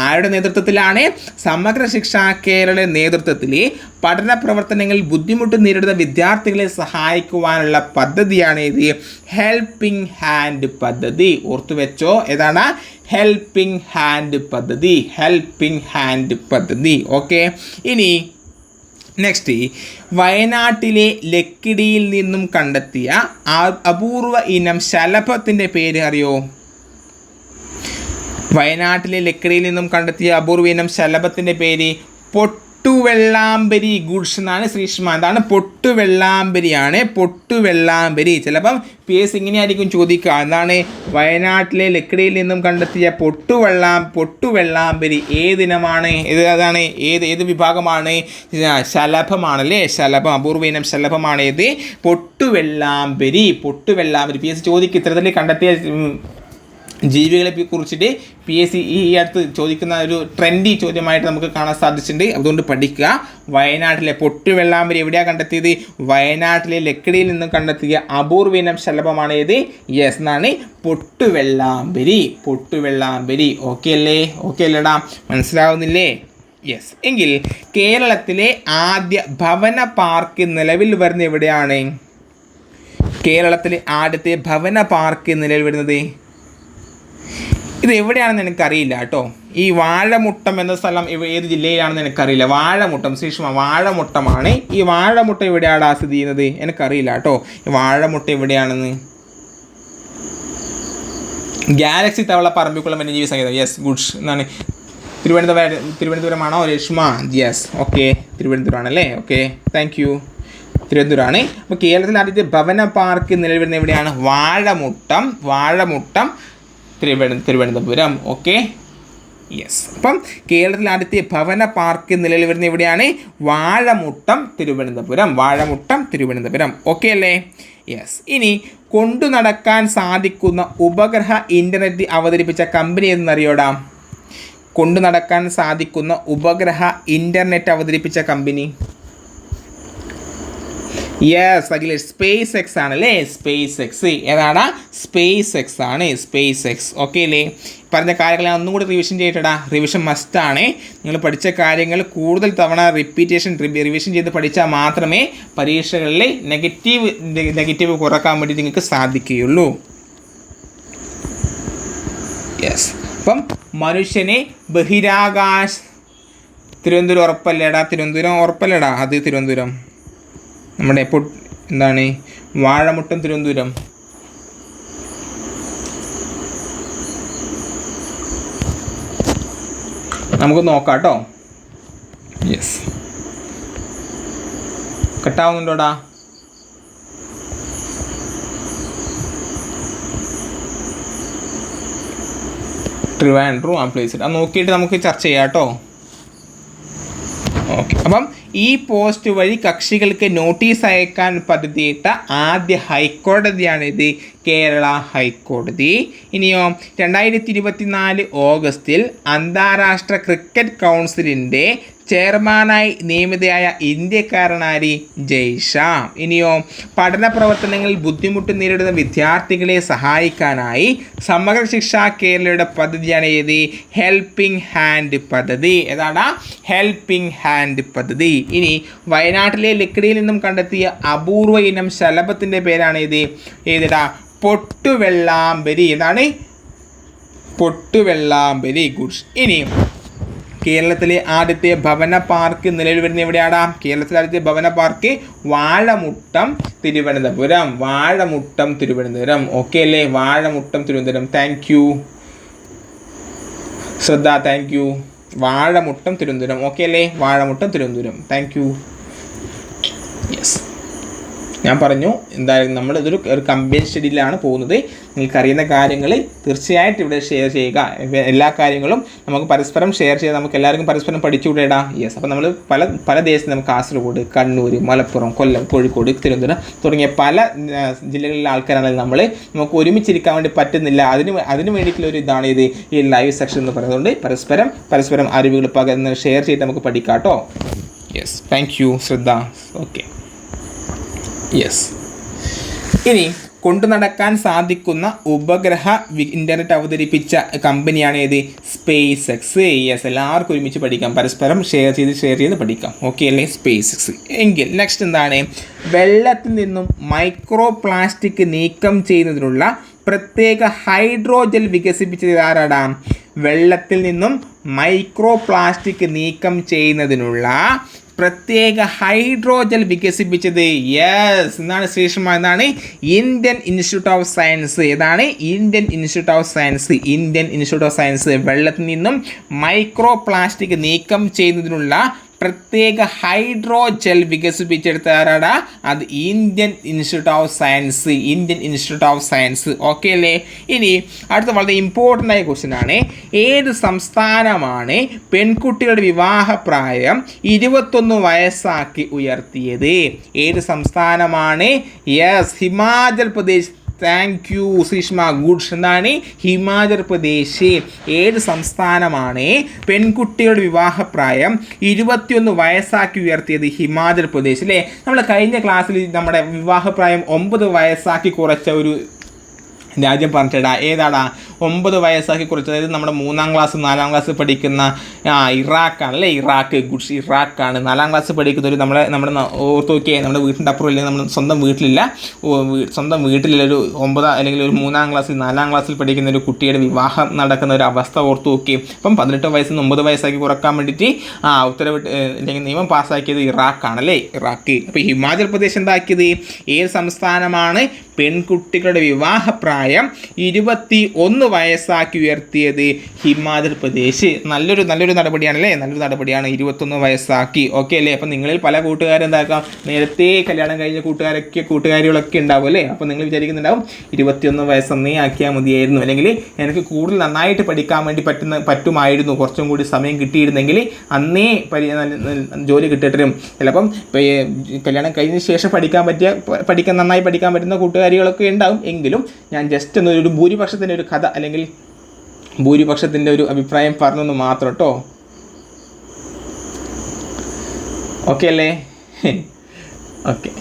ആരുടെ നേതൃത്വത്തിലാണ്? സമഗ്ര ശിക്ഷാ കേരളയുടെ നേതൃത്വത്തിൽ പഠന പ്രവർത്തനങ്ങളിൽ ബുദ്ധിമുട്ട് നേരിടുന്ന വിദ്യാർത്ഥികളെ സഹായിക്കുവാനുള്ള പദ്ധതിയാണ് ഇത് ഹെൽപ്പിംഗ് ഹാൻഡ് പദ്ധതി. ഓർത്തു വെച്ചോ, ഏതാണ്? ഹെൽപ്പിംഗ് ഹാൻഡ് പദ്ധതി. ഓക്കെ. ഇനി നെക്സ്റ്റ്, വയനാട്ടിലെ ലക്കിടിയിൽ നിന്നും കണ്ടെത്തിയ അപൂർവ ഇനം ശലഭത്തിൻ്റെ പേര് അറിയോ? വയനാട്ടിലെ ലക്കിടിയിൽ നിന്നും കണ്ടെത്തിയ അപൂർവ ഇനം ശലഭത്തിൻ്റെ പേര് പൊട്ടുവെള്ളാമ്പരി. ഗുഡ്സ് എന്നാണ് ശ്രീഷ്മ. എന്താണ്? പൊട്ടുവെള്ളാമ്പരി. ചിലപ്പം PS ഇങ്ങനെയായിരിക്കും ചോദിക്കുക. എന്താണ്? വയനാട്ടിലെ ലക്കിടിയിൽ നിന്നും കണ്ടെത്തിയ പൊട്ടുവെള്ളാമ്പരി ഏതിനമാണ്? അതാണ് ഏത് വിഭാഗമാണ്? ശലഭമാണല്ലേ? ശലഭം, അപൂർവ ഇനം ശലഭമാണ് ഏത്? പൊട്ടുവെള്ളാമ്പരി. PS ചോദിക്കുക ഇത്തരത്തിൽ കണ്ടെത്തിയ ജീവികളെ കുറിച്ചിട്ട് PSC ഈ അടുത്ത് ചോദിക്കുന്ന ഒരു ട്രെൻഡി ചോദ്യമായിട്ട് നമുക്ക് കാണാൻ സാധിച്ചിട്ടുണ്ട്. അതുകൊണ്ട് പഠിക്കുക. വയനാട്ടിലെ പൊട്ടുവെള്ളാമ്പരി എവിടെയാണ് കണ്ടെത്തിയത്? വയനാട്ടിലെ ലക്കിടിയിൽ നിന്നും കണ്ടെത്തിയ അപൂർവ ഇനം ശലഭമാണ് ഏത്? യെസ് എന്നാണ് പൊട്ടുവെള്ളാമ്പരി. പൊട്ടുവെള്ളാമ്പരി. ഓക്കെ അല്ലേ? ഓക്കെ അല്ലേടാ? മനസ്സിലാവുന്നില്ലേ? യെസ്. എങ്കിൽ കേരളത്തിലെ ആദ്യ ഭവന പാർക്ക് നിലവിൽ വരുന്നത് എവിടെയാണ്? കേരളത്തിലെ ആദ്യത്തെ ഭവന പാർക്ക് നിലവിൽ വരുന്നത് ഇത് എവിടെയാണെന്ന് എനിക്കറിയില്ല കേട്ടോ. ഈ വാഴമുട്ടം എന്ന സ്ഥലം ഏത് ജില്ലയിലാണെന്ന് എനിക്കറിയില്ല. വാഴമുട്ടം, ശ്രീഷ്മ, വാഴമുട്ടമാണ്. ഈ വാഴമുട്ടം എവിടെയാണ് സ്ഥിതി ചെയ്യുന്നത്? എനിക്കറിയില്ല കേട്ടോ ഈ വാഴമുട്ട എവിടെയാണെന്ന്. ഗാലക്സി തവള പറമ്പിക്കുളം വന്യജീവി സങ്കേതം. Yes, goods. എന്നാണ് തിരുവനന്തപുരമാണോ രേഷ്മ? യെസ്, ഓക്കെ, തിരുവനന്തപുരമാണല്ലേ. Okay, thank you. തിരുവനന്തപുരമാണ്. അപ്പോൾ കേരളത്തിലെ ആദ്യത്തെ ഭവന പാർക്ക് നിലവിൽ വരുന്നത് എവിടെയാണ്? വാഴമുട്ടം. വാഴമുട്ടം, തിരുവനന്തപുരം. Okay, yes. അപ്പം കേരളത്തിലെ ആദ്യത്തെ ഭവന പാർക്ക് നിലവിൽ വരുന്നത് എവിടെയാണ്? വാഴമുട്ടം, തിരുവനന്തപുരം. വാഴമുട്ടം, തിരുവനന്തപുരം. ഓക്കെ അല്ലേ? യെസ്. ഇനി കൊണ്ടു നടക്കാൻ സാധിക്കുന്ന ഉപഗ്രഹ ഇൻ്റർനെറ്റ് അവതരിപ്പിച്ച കമ്പനി ഏതെന്നറിയോടാ? കൊണ്ടു നടക്കാൻ സാധിക്കുന്ന ഉപഗ്രഹ ഇൻ്റർനെറ്റ് അവതരിപ്പിച്ച കമ്പനി? യെസ്, അഖിൽ, സ്പേസ് എക്സ് ആണല്ലേ. SpaceX. ഏതാണ്? സ്പേസ് എക്സ് ആണ്. SpaceX. ഓക്കെ അല്ലേ? പറഞ്ഞ കാര്യങ്ങൾ ഞാൻ ഒന്നും കൂടി റിവിഷൻ ചെയ്തിട്ടാ. റിവിഷൻ മസ്റ്റാണ്. നിങ്ങൾ പഠിച്ച കാര്യങ്ങൾ കൂടുതൽ തവണ റിവിഷൻ ചെയ്ത് പഠിച്ചാൽ മാത്രമേ പരീക്ഷകളിൽ നെഗറ്റീവ് കുറക്കാൻ വേണ്ടി നിങ്ങൾക്ക് സാധിക്കുകയുള്ളൂ. യെസ്. അപ്പം മനുഷ്യനെ ബഹിരാകാശ തിരുവനന്തപുരം ഉറപ്പല്ലേടാ? തിരുവനന്തപുരം ഉറപ്പല്ലേടാ? അത് തിരുവനന്തപുരം. നമ്മുടെ എന്താണ് വാഴമുട്ടം, തിരുവനന്തപുരം. നമുക്ക് നോക്കാം കേട്ടോ. യെസ്, കട്ടാവുന്നുണ്ടോടാ? ട്രിവാൻഡ്രം ആ പ്ലേസ് അത് നോക്കിയിട്ട് നമുക്ക് ചർച്ച ചെയ്യാം കേട്ടോ. ഓക്കെ. അപ്പം ഈ പോസ്റ്റ് വഴി കക്ഷികൾക്ക് നോട്ടീസ് അയക്കാൻ പദ്ധതിയിട്ട ആദ്യ ഹൈക്കോടതിയാണിത്, കേരള ഹൈക്കോടതി. ഇനിയോ 2024 ഓഗസ്റ്റിൽ അന്താരാഷ്ട്ര ക്രിക്കറ്റ് കൗൺസിലിൻ്റെ ചെയർമാനായി നിയമിതയായ ഇന്ത്യക്കാരനാരി ജയ്ഷ. ഇനിയോ പഠന പ്രവർത്തനങ്ങളിൽ ബുദ്ധിമുട്ട് നേരിടുന്ന വിദ്യാർത്ഥികളെ സഹായിക്കാനായി സമഗ്ര ശിക്ഷ കേരളയുടെ പദ്ധതിയാണ് ഏത്? ഹെൽപ്പിംഗ് ഹാൻഡ് പദ്ധതി. ഏതാണ്? ഹെൽപ്പിംഗ് ഹാൻഡ് പദ്ധതി. ഇനി വയനാട്ടിലെ ലക്കിടിയിൽ നിന്നും കണ്ടെത്തിയ അപൂർവ ഇനം ശലഭത്തിൻ്റെ പേരാണ് ഏതിടാ? പൊട്ടുവെള്ളാമ്പരി. ഏതാണ്? പൊട്ടുവെള്ളാമ്പരി. ഗുഡ്സ്. ഇനി കേരളത്തിലെ ആദ്യത്തെ ഭവന പാർക്ക് നിലവിൽ വരുന്ന എവിടെയാണ്? കേരളത്തിലെ ആദ്യത്തെ ഭവന പാർക്ക് വാഴമുട്ടം, തിരുവനന്തപുരം. വാഴമുട്ടം, തിരുവനന്തപുരം. ഓക്കെ അല്ലേ? Vazhamuttam, Thiruvananthapuram. Thank you Shraddha, thank you. Vazhamuttam, Thiruvananthapuram. Okay അല്ലേ? Vazhamuttam, Thiruvananthapuram. Thank you. Yes, ഞാൻ പറഞ്ഞു എന്തായാലും നമ്മളിതൊരു കമ്പൈൻ സ്റ്റഡിയിലാണ് പോകുന്നത്. നിങ്ങൾക്കറിയുന്ന കാര്യങ്ങൾ തീർച്ചയായിട്ടും ഇവിടെ ഷെയർ ചെയ്യുക. എല്ലാ കാര്യങ്ങളും നമുക്ക് പരസ്പരം ഷെയർ ചെയ്ത് നമുക്ക് എല്ലാവർക്കും പരസ്പരം പഠിച്ചുകൂടെടാ. യെസ്. അപ്പോൾ നമ്മൾ പല ദേശത്ത് നമുക്ക് കാസർഗോഡ്, കണ്ണൂർ, മലപ്പുറം, കൊല്ലം, കോഴിക്കോട്, തിരുവനന്തപുരം തുടങ്ങിയ പല ജില്ലകളിലെ ആൾക്കാരാണെങ്കിൽ നമുക്ക് ഒരുമിച്ചിരിക്കാൻ വേണ്ടി പറ്റുന്നില്ല. അതിന് വേണ്ടിയിട്ടുള്ളൊരു ഇതാണ് ഈ ലൈവ് സെക്ഷൻ എന്ന് പറയുന്നത്. പരസ്പരം അറിവുകൾ പകർന്ന് ഷെയർ ചെയ്ത് നമുക്ക് പഠിക്കാം കേട്ടോ. യെസ്, താങ്ക് യു ശ്രദ്ധ. Okay, yes. ഇനി കൊണ്ടു നടക്കാൻ സാധിക്കുന്ന ഉപഗ്രഹ ഇൻ്റർനെറ്റ് അവതരിപ്പിച്ച കമ്പനിയാണ് ഏത്? Space X. യെസ്, എല്ലാവർക്കും ഒരുമിച്ച് പഠിക്കാം. പരസ്പരം ഷെയർ ചെയ്ത് പഠിക്കാം. ഓക്കെ അല്ലേ? Space X. എങ്കിൽ നെക്സ്റ്റ് എന്താണ്? വെള്ളത്തിൽ നിന്നും മൈക്രോ പ്ലാസ്റ്റിക് നീക്കം ചെയ്യുന്നതിനുള്ള പ്രത്യേക ഹൈഡ്രോജൽ വികസിപ്പിച്ചത് ആരാടാ? വെള്ളത്തിൽ നിന്നും മൈക്രോ പ്ലാസ്റ്റിക് നീക്കം ചെയ്യുന്നതിനുള്ള പ്രത്യേക ഹൈഡ്രോജൽ വികസിപ്പിച്ചത് യെസ് എന്നാണ് ശ്രീഷ്മ. എന്നാണ് ഇന്ത്യൻ ഇൻസ്റ്റിറ്റ്യൂട്ട് ഓഫ് സയൻസ്. ഏതാണ്? Indian institute of science. Indian institute of science വെള്ളത്തിൽ നിന്നും മൈക്രോ പ്ലാസ്റ്റിക് നീക്കം ചെയ്യുന്നതിനുള്ള പ്രത്യേക ഹൈഡ്രോജൽ വികസിപ്പിച്ചെടുത്ത ആരാടാ? അത് Indian institute of science. Indian institute of science. Okay അല്ലേ? ഇനി അടുത്ത വളരെ ഇമ്പോർട്ടൻ്റ് ആയ ക്വസ്റ്റ്യൻ ആണ്. ഏത് സംസ്ഥാനമാണ് പെൺകുട്ടികളുടെ വിവാഹപ്രായം 21 വയസ്സാക്കി ഉയർത്തിയത്? ഏത് സംസ്ഥാനമാണ്? Yes, Himachal Pradesh. Thank you Sreeshma. Good. എന്താണ്? ഹിമാചൽ പ്രദേശ്. ഏത് സംസ്ഥാനമാണ് പെൺകുട്ടികളുടെ വിവാഹപ്രായം 21 വയസ്സാക്കി ഉയർത്തിയത്? ഹിമാചൽ പ്രദേശ് അല്ലേ. നമ്മൾ കഴിഞ്ഞ ക്ലാസ്സിൽ നമ്മുടെ വിവാഹപ്രായം 9 വയസ്സാക്കി കുറച്ച ഒരു രാജ്യം പറഞ്ഞിട്ടാ. ഏതാടാ? 9 വയസ്സാക്കി കുറച്ച്. അതായത് നമ്മുടെ 3ാം ക്ലാസ് 4ാം ക്ലാസ് പഠിക്കുന്ന ഇറാഖാണ് അല്ലേ. ഇറാഖ്. ഗുഡ്സ്. ഇറാഖാണ്. 4ാം ക്ലാസ് പഠിക്കുന്ന ഒരു നമ്മുടെ ഓർത്ത് നോക്കിയേ, നമ്മുടെ വീട്ടിൻ്റെ അപ്പുറം ഇല്ലെങ്കിൽ നമ്മുടെ സ്വന്തം വീട്ടിലില്ല, സ്വന്തം വീട്ടിലുള്ള ഒരു 9 അല്ലെങ്കിൽ ഒരു 3ാം ക്ലാസ്സിൽ 4ാം ക്ലാസ്സിൽ പഠിക്കുന്ന ഒരു കുട്ടിയുടെ വിവാഹം നടക്കുന്ന ഒരു അവസ്ഥ ഓർത്ത് നോക്കി. അപ്പം 18 വയസ്സിൽ 9 വയസ്സാക്കി കുറക്കാൻ വേണ്ടിയിട്ട് ഉത്തരവിട്ട് അല്ലെങ്കിൽ നിയമം പാസ്സാക്കിയത് ഇറാഖാണല്ലേ. ഇറാഖ്. അപ്പോൾ ഹിമാചൽ പ്രദേശ് എന്താക്കിയത്? ഏത് സംസ്ഥാനമാണ് പെൺകുട്ടികളുടെ വിവാഹപ്രായം 21 വയസ്സാക്കി ഉയർത്തിയത്? ഹിമാചൽ പ്രദേശ്. നല്ലൊരു നടപടിയാണല്ലേ. നല്ലൊരു നടപടിയാണ്. 21 വയസ്സാക്കി. ഓക്കെ അല്ലേ. അപ്പം നിങ്ങളിൽ പല കൂട്ടുകാരും എന്താക്കാം, നേരത്തെ കല്യാണം കഴിഞ്ഞ കൂട്ടുകാരികളൊക്കെ ഉണ്ടാവും അല്ലേ. അപ്പോൾ നിങ്ങൾ വിചാരിക്കുന്നുണ്ടാവും 21 വയസ്സന്നേ ആക്കിയാൽ മതിയായിരുന്നു, അല്ലെങ്കിൽ എനിക്ക് കൂടുതൽ നന്നായിട്ട് പഠിക്കാൻ വേണ്ടി പറ്റുമായിരുന്നു, കുറച്ചും കൂടി സമയം കിട്ടിയിരുന്നെങ്കിൽ അന്നേ ജോലി കിട്ടിയിട്ടും. ചിലപ്പം കല്യാണം കഴിഞ്ഞ ശേഷം നന്നായി പഠിക്കാൻ പറ്റുന്ന കൂട്ടുകാരികളൊക്കെ ഉണ്ടാവും. എങ്കിലും ഞാൻ ജസ്റ്റ് ഒരു ഭൂരിപക്ഷത്തിൻ്റെ ഒരു കഥ അല്ലെങ്കിൽ ഭൂരിപക്ഷത്തിൻ്റെ ഒരു അഭിപ്രായം പറഞ്ഞൊന്ന് മാത്രം കേട്ടോ. ഓക്കെ അല്ലേ? ഓക്കെ.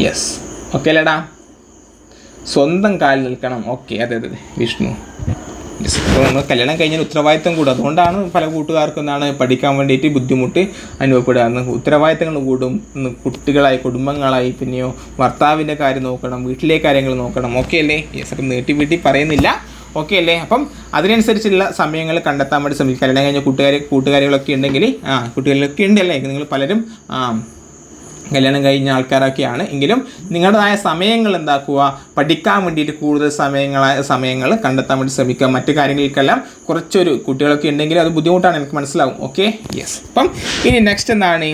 യെസ്. ഓക്കെ അല്ലേടാ. സ്വന്തം കാലിൽ നിൽക്കണം. ഓക്കെ. അതെ വിഷ്ണു. അപ്പോൾ നമ്മൾ കല്യാണം കഴിഞ്ഞാൽ ഉത്തരവാദിത്തം കൂടും. അതുകൊണ്ടാണ് പല കൂട്ടുകാർക്കും എന്താണ് പഠിക്കാൻ വേണ്ടിയിട്ട് ബുദ്ധിമുട്ട് അനുഭവപ്പെടുക. ഉത്തരവാദിത്തങ്ങൾ കൂടും. കുട്ടികളായി, കുടുംബങ്ങളായി, പിന്നെയോ ഭർത്താവിൻ്റെ കാര്യം നോക്കണം, വീട്ടിലെ കാര്യങ്ങൾ നോക്കണം. ഓക്കെ അല്ലേ? യെസ്. അപ്പം നീട്ടി പറയുന്നില്ല. ഓക്കെ അല്ലേ? അപ്പം അതിനനുസരിച്ചുള്ള സമയങ്ങൾ കണ്ടെത്താൻ വേണ്ടി ശ്രമിക്കും. കല്യാണം കഴിഞ്ഞ കൂട്ടുകാരികളൊക്കെ ഉണ്ടെങ്കിൽ കുട്ടികളൊക്കെ ഉണ്ടല്ലേ. നിങ്ങൾ പലരും കല്യാണം കഴിഞ്ഞ ആൾക്കാരൊക്കെയാണ്. എങ്കിലും നിങ്ങളുടേതായ സമയങ്ങൾ എന്താക്കുക, പഠിക്കാൻ വേണ്ടിയിട്ട് കൂടുതൽ സമയങ്ങൾ കണ്ടെത്താൻ വേണ്ടി ശ്രമിക്കുക. മറ്റു കാര്യങ്ങൾക്കെല്ലാം കുറച്ചൊരു കുട്ടികളൊക്കെ ഉണ്ടെങ്കിൽ അത് ബുദ്ധിമുട്ടാണ്, എനിക്ക് മനസ്സിലാവും. ഓക്കെ. യെസ്. അപ്പം ഇനി നെക്സ്റ്റ് എന്താണ്?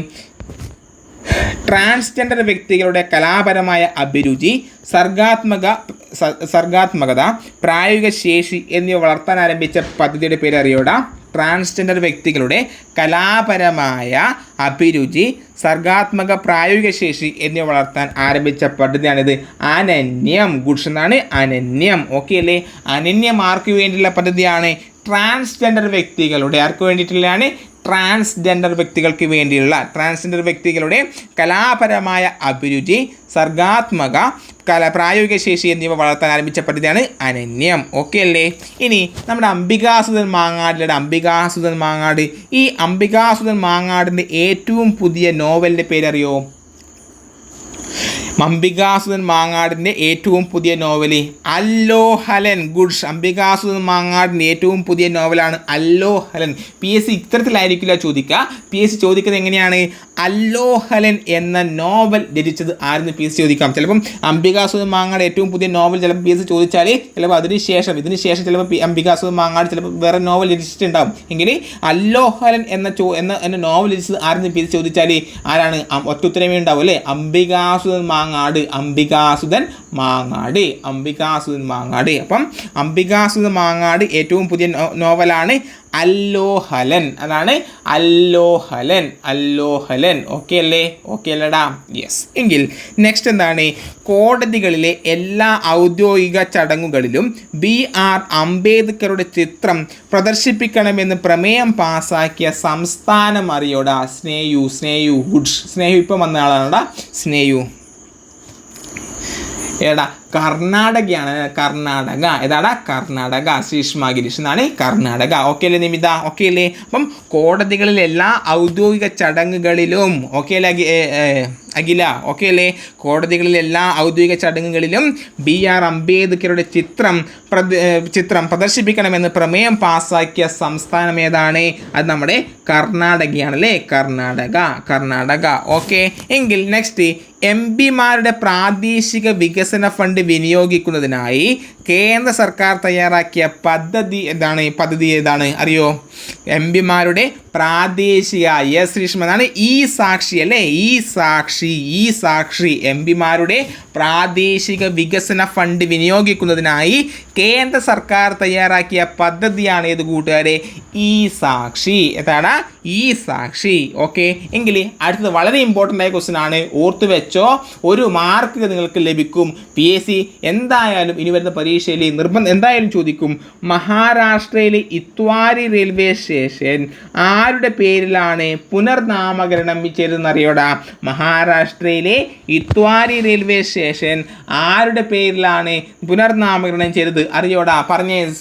ട്രാൻസ്ജെൻഡർ വ്യക്തികളുടെ കലാപരമായ അഭിരുചി, സർഗാത്മകത, പ്രായോഗിക ശേഷി എന്നിവ വളർത്താൻ ആരംഭിച്ച പദ്ധതിയുടെ പേര് അറിയോടാ? ട്രാൻസ്ജെൻഡർ വ്യക്തികളുടെ കലാപരമായ അഭിരുചി, സർഗാത്മക, പ്രായോഗിക ശേഷി എന്നിവ വളർത്താൻ ആരംഭിച്ച പദ്ധതിയാണിത്. അനന്യം. ഗുഡ്സ്. എന്നാണ്? അനന്യം. ഓക്കെ അല്ലേ? അനന്യം ആർക്ക് വേണ്ടിയുള്ള പദ്ധതിയാണ്? ട്രാൻസ്ജെൻഡർ വ്യക്തികളുടെ. ആർക്ക് വേണ്ടിയിട്ടുള്ളതാണ്? ട്രാൻസ്ജെൻഡർ വ്യക്തികൾക്ക് വേണ്ടിയുള്ള, ട്രാൻസ്ജെൻഡർ വ്യക്തികളുടെ കലാപരമായ അഭിരുചി, സർഗാത്മക, പ്രായോഗിക ശേഷി എന്നിവ വളർത്താൻ ആരംഭിച്ച പദ്ധതിയാണ് അനന്യം. ഓക്കെ അല്ലേ? ഇനി നമ്മുടെ അംബികാസുധൻ മാങ്ങാട്. ഈ അംബികാസുധൻ മാങ്ങാടിൻ്റെ ഏറ്റവും പുതിയ നോവലിൻ്റെ പേരറിയോ? അംബികാസുധൻ മാങ്ങാടിൻ്റെ ഏറ്റവും പുതിയ നോവൽ അല്ലോഹലൻ. ഗുഡ്സ്. അംബികാസുധൻ മാങ്ങാടിൻ്റെ ഏറ്റവും പുതിയ നോവലാണ് അല്ലോഹലൻ. PSC ഇത്തരത്തിലായിരിക്കില്ല ചോദിക്കുക. PSC ചോദിക്കുന്നത് എങ്ങനെയാണ്? അല്ലോഹലൻ എന്ന നോവൽ രചിച്ചത് ആരെന്ന് PSC ചോദിക്കാം. ചിലപ്പം അംബികാസുധൻ മാങ്ങാട് ഏറ്റവും പുതിയ നോവൽ ചിലപ്പോൾ PSC ചോദിച്ചാൽ ചിലപ്പോൾ ഇതിന് ശേഷം ചിലപ്പോൾ അംബികാസുധൻ മാങ്ങാട് ചിലപ്പോൾ വേറെ നോവൽ രചിച്ചിട്ടുണ്ടാവും. എങ്കിൽ അല്ലോഹലൻ എന്ന നോവൽ രചിച്ചത് ആരെന്ന് PSC ചോദിച്ചാൽ ആരാണ്? ഒറ്റ ഉത്തരമേ ഉണ്ടാവും അല്ലേ. അംബികാസുധൻ മാങ്ങാട്. അംബികാസുധൻ മാങ്ങാട്. അപ്പം അംബികാസുധൻ മാങ്ങാട് ഏറ്റവും പുതിയ നോവലാണ് അല്ലോഹലൻ. അതാണ് അല്ലോഹലൻ. ഓക്കെ അല്ലേ? ഓക്കെ അല്ലടാ? യെസ്. എങ്കിൽ നെക്സ്റ്റ് എന്താണ്? കോടതികളിലെ എല്ലാ ഔദ്യോഗിക ചടങ്ങുകളിലും BR അംബേദ്കറുടെ ചിത്രം പ്രദർശിപ്പിക്കണമെന്ന് പ്രമേയം പാസാക്കിയ സംസ്ഥാനം അറിയോടാ? സ്നേഹു. ഗുഡ്സ്. സ്നേഹു ഇപ്പം വന്ന ആളാണോടാ? സ്നേഹു. ഏടാ? കർണാടകയാണ്. ഏതാടാ? കർണാടക. ശ്രീഷ്മ ഗിരീഷ്. എന്നാണ്? കർണാടക. ഓക്കെ അല്ലേ നിമിത? ഓക്കെ അല്ലേ? അപ്പം കോടതികളിൽ എല്ലാ ഔദ്യോഗിക ചടങ്ങുകളിലും, ഓക്കെ അല്ലേ അഖില? ഓക്കെ അല്ലേ? കോടതികളിൽ എല്ലാ ഔദ്യോഗിക ചടങ്ങുകളിലും BR അംബേദ്കറുടെ ചിത്രം പ്രദർശിപ്പിക്കണമെന്ന് പ്രമേയം പാസ്സാക്കിയ സംസ്ഥാനം ഏതാണ്? അത് നമ്മുടെ കർണാടകയാണല്ലേ. കർണാടക. ഓക്കെ. എങ്കിൽ നെക്സ്റ്റ് MPമാരുടെ പ്രാദേശിക വികസന ഫണ്ട് വിനിയോഗിക്കുന്നതിനായി കേന്ദ്ര സർക്കാർ തയ്യാറാക്കിയ പദ്ധതി ഏതാണ് അറിയോ? MPമാരുടെ പ്രാദേശിക യെസ് ശ്രീഷ്മ എന്നാണ് ഈ സാക്ഷി അല്ലേ ഈ സാക്ഷി എം പിമാരുടെ പ്രാദേശിക വികസന ഫണ്ട് വിനിയോഗിക്കുന്നതിനായി കേന്ദ്ര സർക്കാർ തയ്യാറാക്കിയ പദ്ധതിയാണ് ഏത് കൂട്ടുകാരെ ഈ സാക്ഷി. എന്താണ് ഈ സാക്ഷി? ഓക്കെ, എങ്കിൽ അടുത്തത് വളരെ ഇമ്പോർട്ടൻ്റ് ആയ ക്വസ്റ്റ്യൻ ആണ്, ഓർത്തു വെച്ചോ, ഒരു മാർക്ക് നിങ്ങൾക്ക് ലഭിക്കും. PSC എന്തായാലും ഇനി വരുന്ന പരീക്ഷയിൽ എന്തായാലും ചോദിക്കും. മഹാരാഷ്ട്രയിലെ ഇത്വാരി റെയിൽവേ സ്റ്റേഷൻ ആരുടെ പേരിലാണ് പുനർനാമകരണം ചെയ്തതെന്ന് അറിയോടാ? മഹാരാഷ്ട്രയിലെ ഇത്വാരി റെയിൽവേ സ്റ്റേഷൻ ആരുടെ പേരിലാണ് പുനർനാമകരണം ചെയ്തത് അറിയോടാ?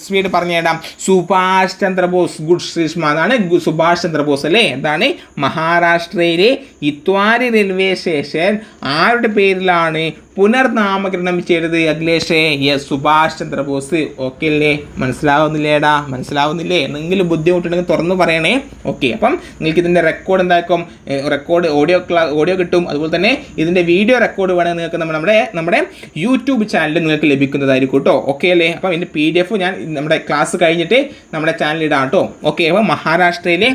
സ്പീഡ് പറഞ്ഞേടാം. സുഭാഷ് ചന്ദ്രബോസ്. ഗുഡ് ശ്രീഷ്മ, അതാണ് സുഭാഷ് ചന്ദ്രബോസ് അല്ലേ? എന്താണ് മഹാരാഷ്ട്രയിലെ ഇത്വാരി റെയിൽവേ സ്റ്റേഷൻ ആരുടെ പേരിലാണ് പുനർനാമകരണം ചെയ്തത് അഖിലേഷേ? യെസ്, സുഭാഷ് ചന്ദ്രബോസ്. ഓക്കെ അല്ലേ? മനസ്സിലാവുന്നില്ലേ? എന്തെങ്കിലും ബുദ്ധിമുട്ടുണ്ടെങ്കിൽ തുറന്നു പറയണേ. ഓക്കെ, അപ്പം നിങ്ങൾക്ക് ഇതിൻ്റെ റെക്കോർഡ് എന്താക്കും, ഓഡിയോ കിട്ടും. അതുപോലെ തന്നെ ഇതിൻ്റെ വീഡിയോ റെക്കോർഡ് വേണമെങ്കിൽ നിങ്ങൾക്ക് നമ്മുടെ യൂട്യൂബ് ചാനലിൽ നിങ്ങൾക്ക് ലഭിക്കുന്നതായിരിക്കും കേട്ടോ. ഓക്കെ അല്ലേ? അപ്പം ഇതിൻ്റെ PDF ഞാൻ നമ്മുടെ ക്ലാസ് കഴിഞ്ഞിട്ട് നമ്മുടെ ചാനലിൽ ഇടാം കേട്ടോ. ഓക്കെ, അപ്പം മഹാരാഷ്ട്രയിലെ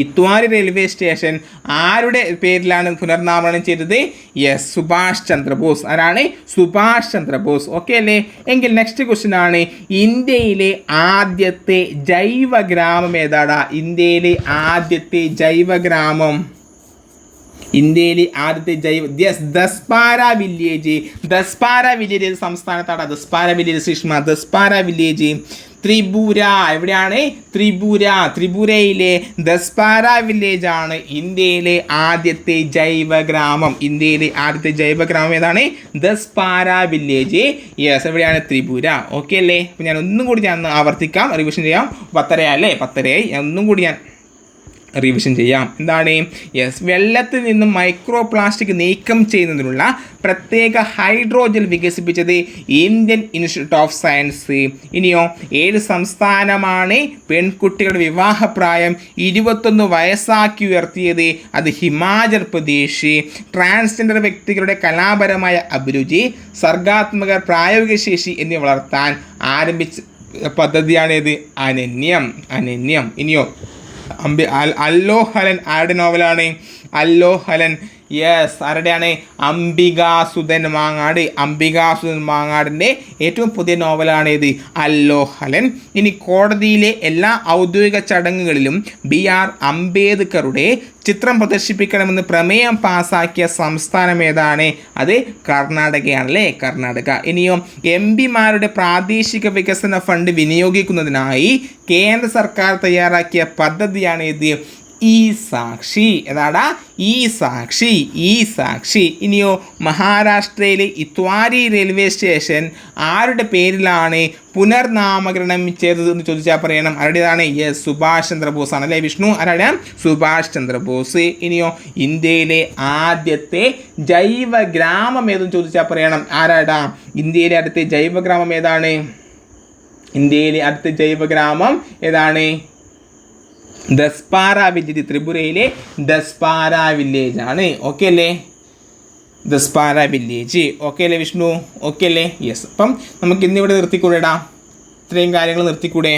ഇത്വാരി റെയിൽവേ സ്റ്റേഷൻ ആരുടെ പേരിലാണ് പുനർനാമകരണം ചെയ്തത്? യെസ്, സുഭാഷ് ചന്ദ്രബോസ്. ആരാണ്? സുഭാഷ് ചന്ദ്രബോസ്. ഓക്കെ അല്ലേ? എങ്കിൽ നെക്സ്റ്റ് ക്വസ്റ്റ്യൻ ആണ്, ഇന്ത്യയിലെ ആദ്യത്തെ ജൈവ ഗ്രാമം ഏതാടാ? ഇന്ത്യയിലെ ആദ്യത്തെ ജൈവ ഗ്രാമം ദസ്പാര വില്ലേജ്. ദസ്പാര വില്ലേജ് ഏത് സംസ്ഥാനത്താണ്? ദസ്പാര വില്ലേജ് ശ്രീഷ്മ. ദസ്പാര വില്ലേജ് ത്രിപുര. എവിടെയാണ്? ത്രിപുരയിലെ ദസ്പാര വില്ലേജ് ആണ് ഇന്ത്യയിലെ ആദ്യത്തെ ജൈവ ഗ്രാമം. ഏതാണ്? ദസ്പാര വില്ലേജ്. യെസ്, എവിടെയാണ്? ത്രിപുര. ഓക്കെ അല്ലേ? അപ്പോൾ ഞാൻ ഒന്നും കൂടി ആവർത്തിക്കാം, റിവിഷൻ ചെയ്യാം. 10 അല്ലേ? 10 ഒന്നും കൂടി ഞാൻ റിവിഷൻ ചെയ്യാം. എന്താണ്? യെസ്, വെള്ളത്തിൽ നിന്നും മൈക്രോ പ്ലാസ്റ്റിക് നീക്കം ചെയ്യുന്നതിനുള്ള പ്രത്യേക ഹൈഡ്രോജൽ വികസിപ്പിച്ചത് ഇന്ത്യൻ ഇൻസ്റ്റിറ്റ്യൂട്ട് ഓഫ് സയൻസ്. ഇനിയോ, ഏത് സംസ്ഥാനമാണ് പെൺകുട്ടികളുടെ വിവാഹപ്രായം 21 വയസ്സാക്കി ഉയർത്തിയത്? അത് ഹിമാചൽ പ്രദേശ്. ട്രാൻസ്ജെൻഡർ വ്യക്തികളുടെ കലാപരമായ അഭിരുചി, സർഗാത്മക പ്രായോഗിക ശേഷി എന്നിവ വളർത്താൻ ആരംഭിച്ച പദ്ധതിയാണേത്? അനന്യം. ഇനിയോ, അല്ലോ ഹലൻ ആരുടെ നോവലാണ്? അല്ലോ ഹലൻ. യെസ്, ആരുടെയാണ്? അംബികാസുധൻ മാങ്ങാടിൻ്റെ ഏറ്റവും പുതിയ നോവലാണ് ഇത്, അല്ലോ ഹലൻ. ഇനി കോടതിയിലെ എല്ലാ ഔദ്യോഗിക ചടങ്ങുകളിലും BR അംബേദ്കറുടെ ചിത്രം പ്രദർശിപ്പിക്കണമെന്ന് പ്രമേയം പാസാക്കിയ സംസ്ഥാനം ഏതാണ്? അത് കർണാടകയാണല്ലേ? കർണാടക. ഇനിയോ, MPമാരുടെ പ്രാദേശിക വികസന ഫണ്ട് വിനിയോഗിക്കുന്നതിനായി കേന്ദ്ര സർക്കാർ തയ്യാറാക്കിയ പദ്ധതിയാണ് ഇത് ഈ സാക്ഷി. ഏതാടാ? ഈ സാക്ഷി. ഇനിയോ, മഹാരാഷ്ട്രയിലെ ഇത്വാരി റെയിൽവേ സ്റ്റേഷൻ ആരുടെ പേരിലാണ് പുനർനാമകരണം ചെയ്തതെന്ന് ചോദിച്ചാൽ പറയണം. ആരുടേതാണ്? യെസ്, സുഭാഷ് ചന്ദ്രബോസ് ആണല്ലേ വിഷ്ണു? ആരാണ്? സുഭാഷ് ചന്ദ്രബോസ്. ഇനിയോ, ഇന്ത്യയിലെ ആദ്യത്തെ ജൈവ ഗ്രാമം ഏതെന്ന് ചോദിച്ചാൽ പറയണം. ആരാടാ? ഇന്ത്യയിലെ അടുത്ത ജൈവ ഗ്രാമം ഏതാണ്? ഏതാണ്? ദസ്പാര വില്ലേജ്. ത്രിപുരയിലെ ദസ്പാര വില്ലേജ് ആണ്. ഓക്കെ അല്ലേ? ദസ്പാര വില്ലേജ്. ഓക്കെ അല്ലേ വിഷ്ണു? ഓക്കെ അല്ലേ? യെസ്. അപ്പം നമുക്ക് ഇന്നിവിടെ നിർത്തിക്കൂടെടാ? ഇത്രയും കാര്യങ്ങൾ നിർത്തിക്കൂടെ?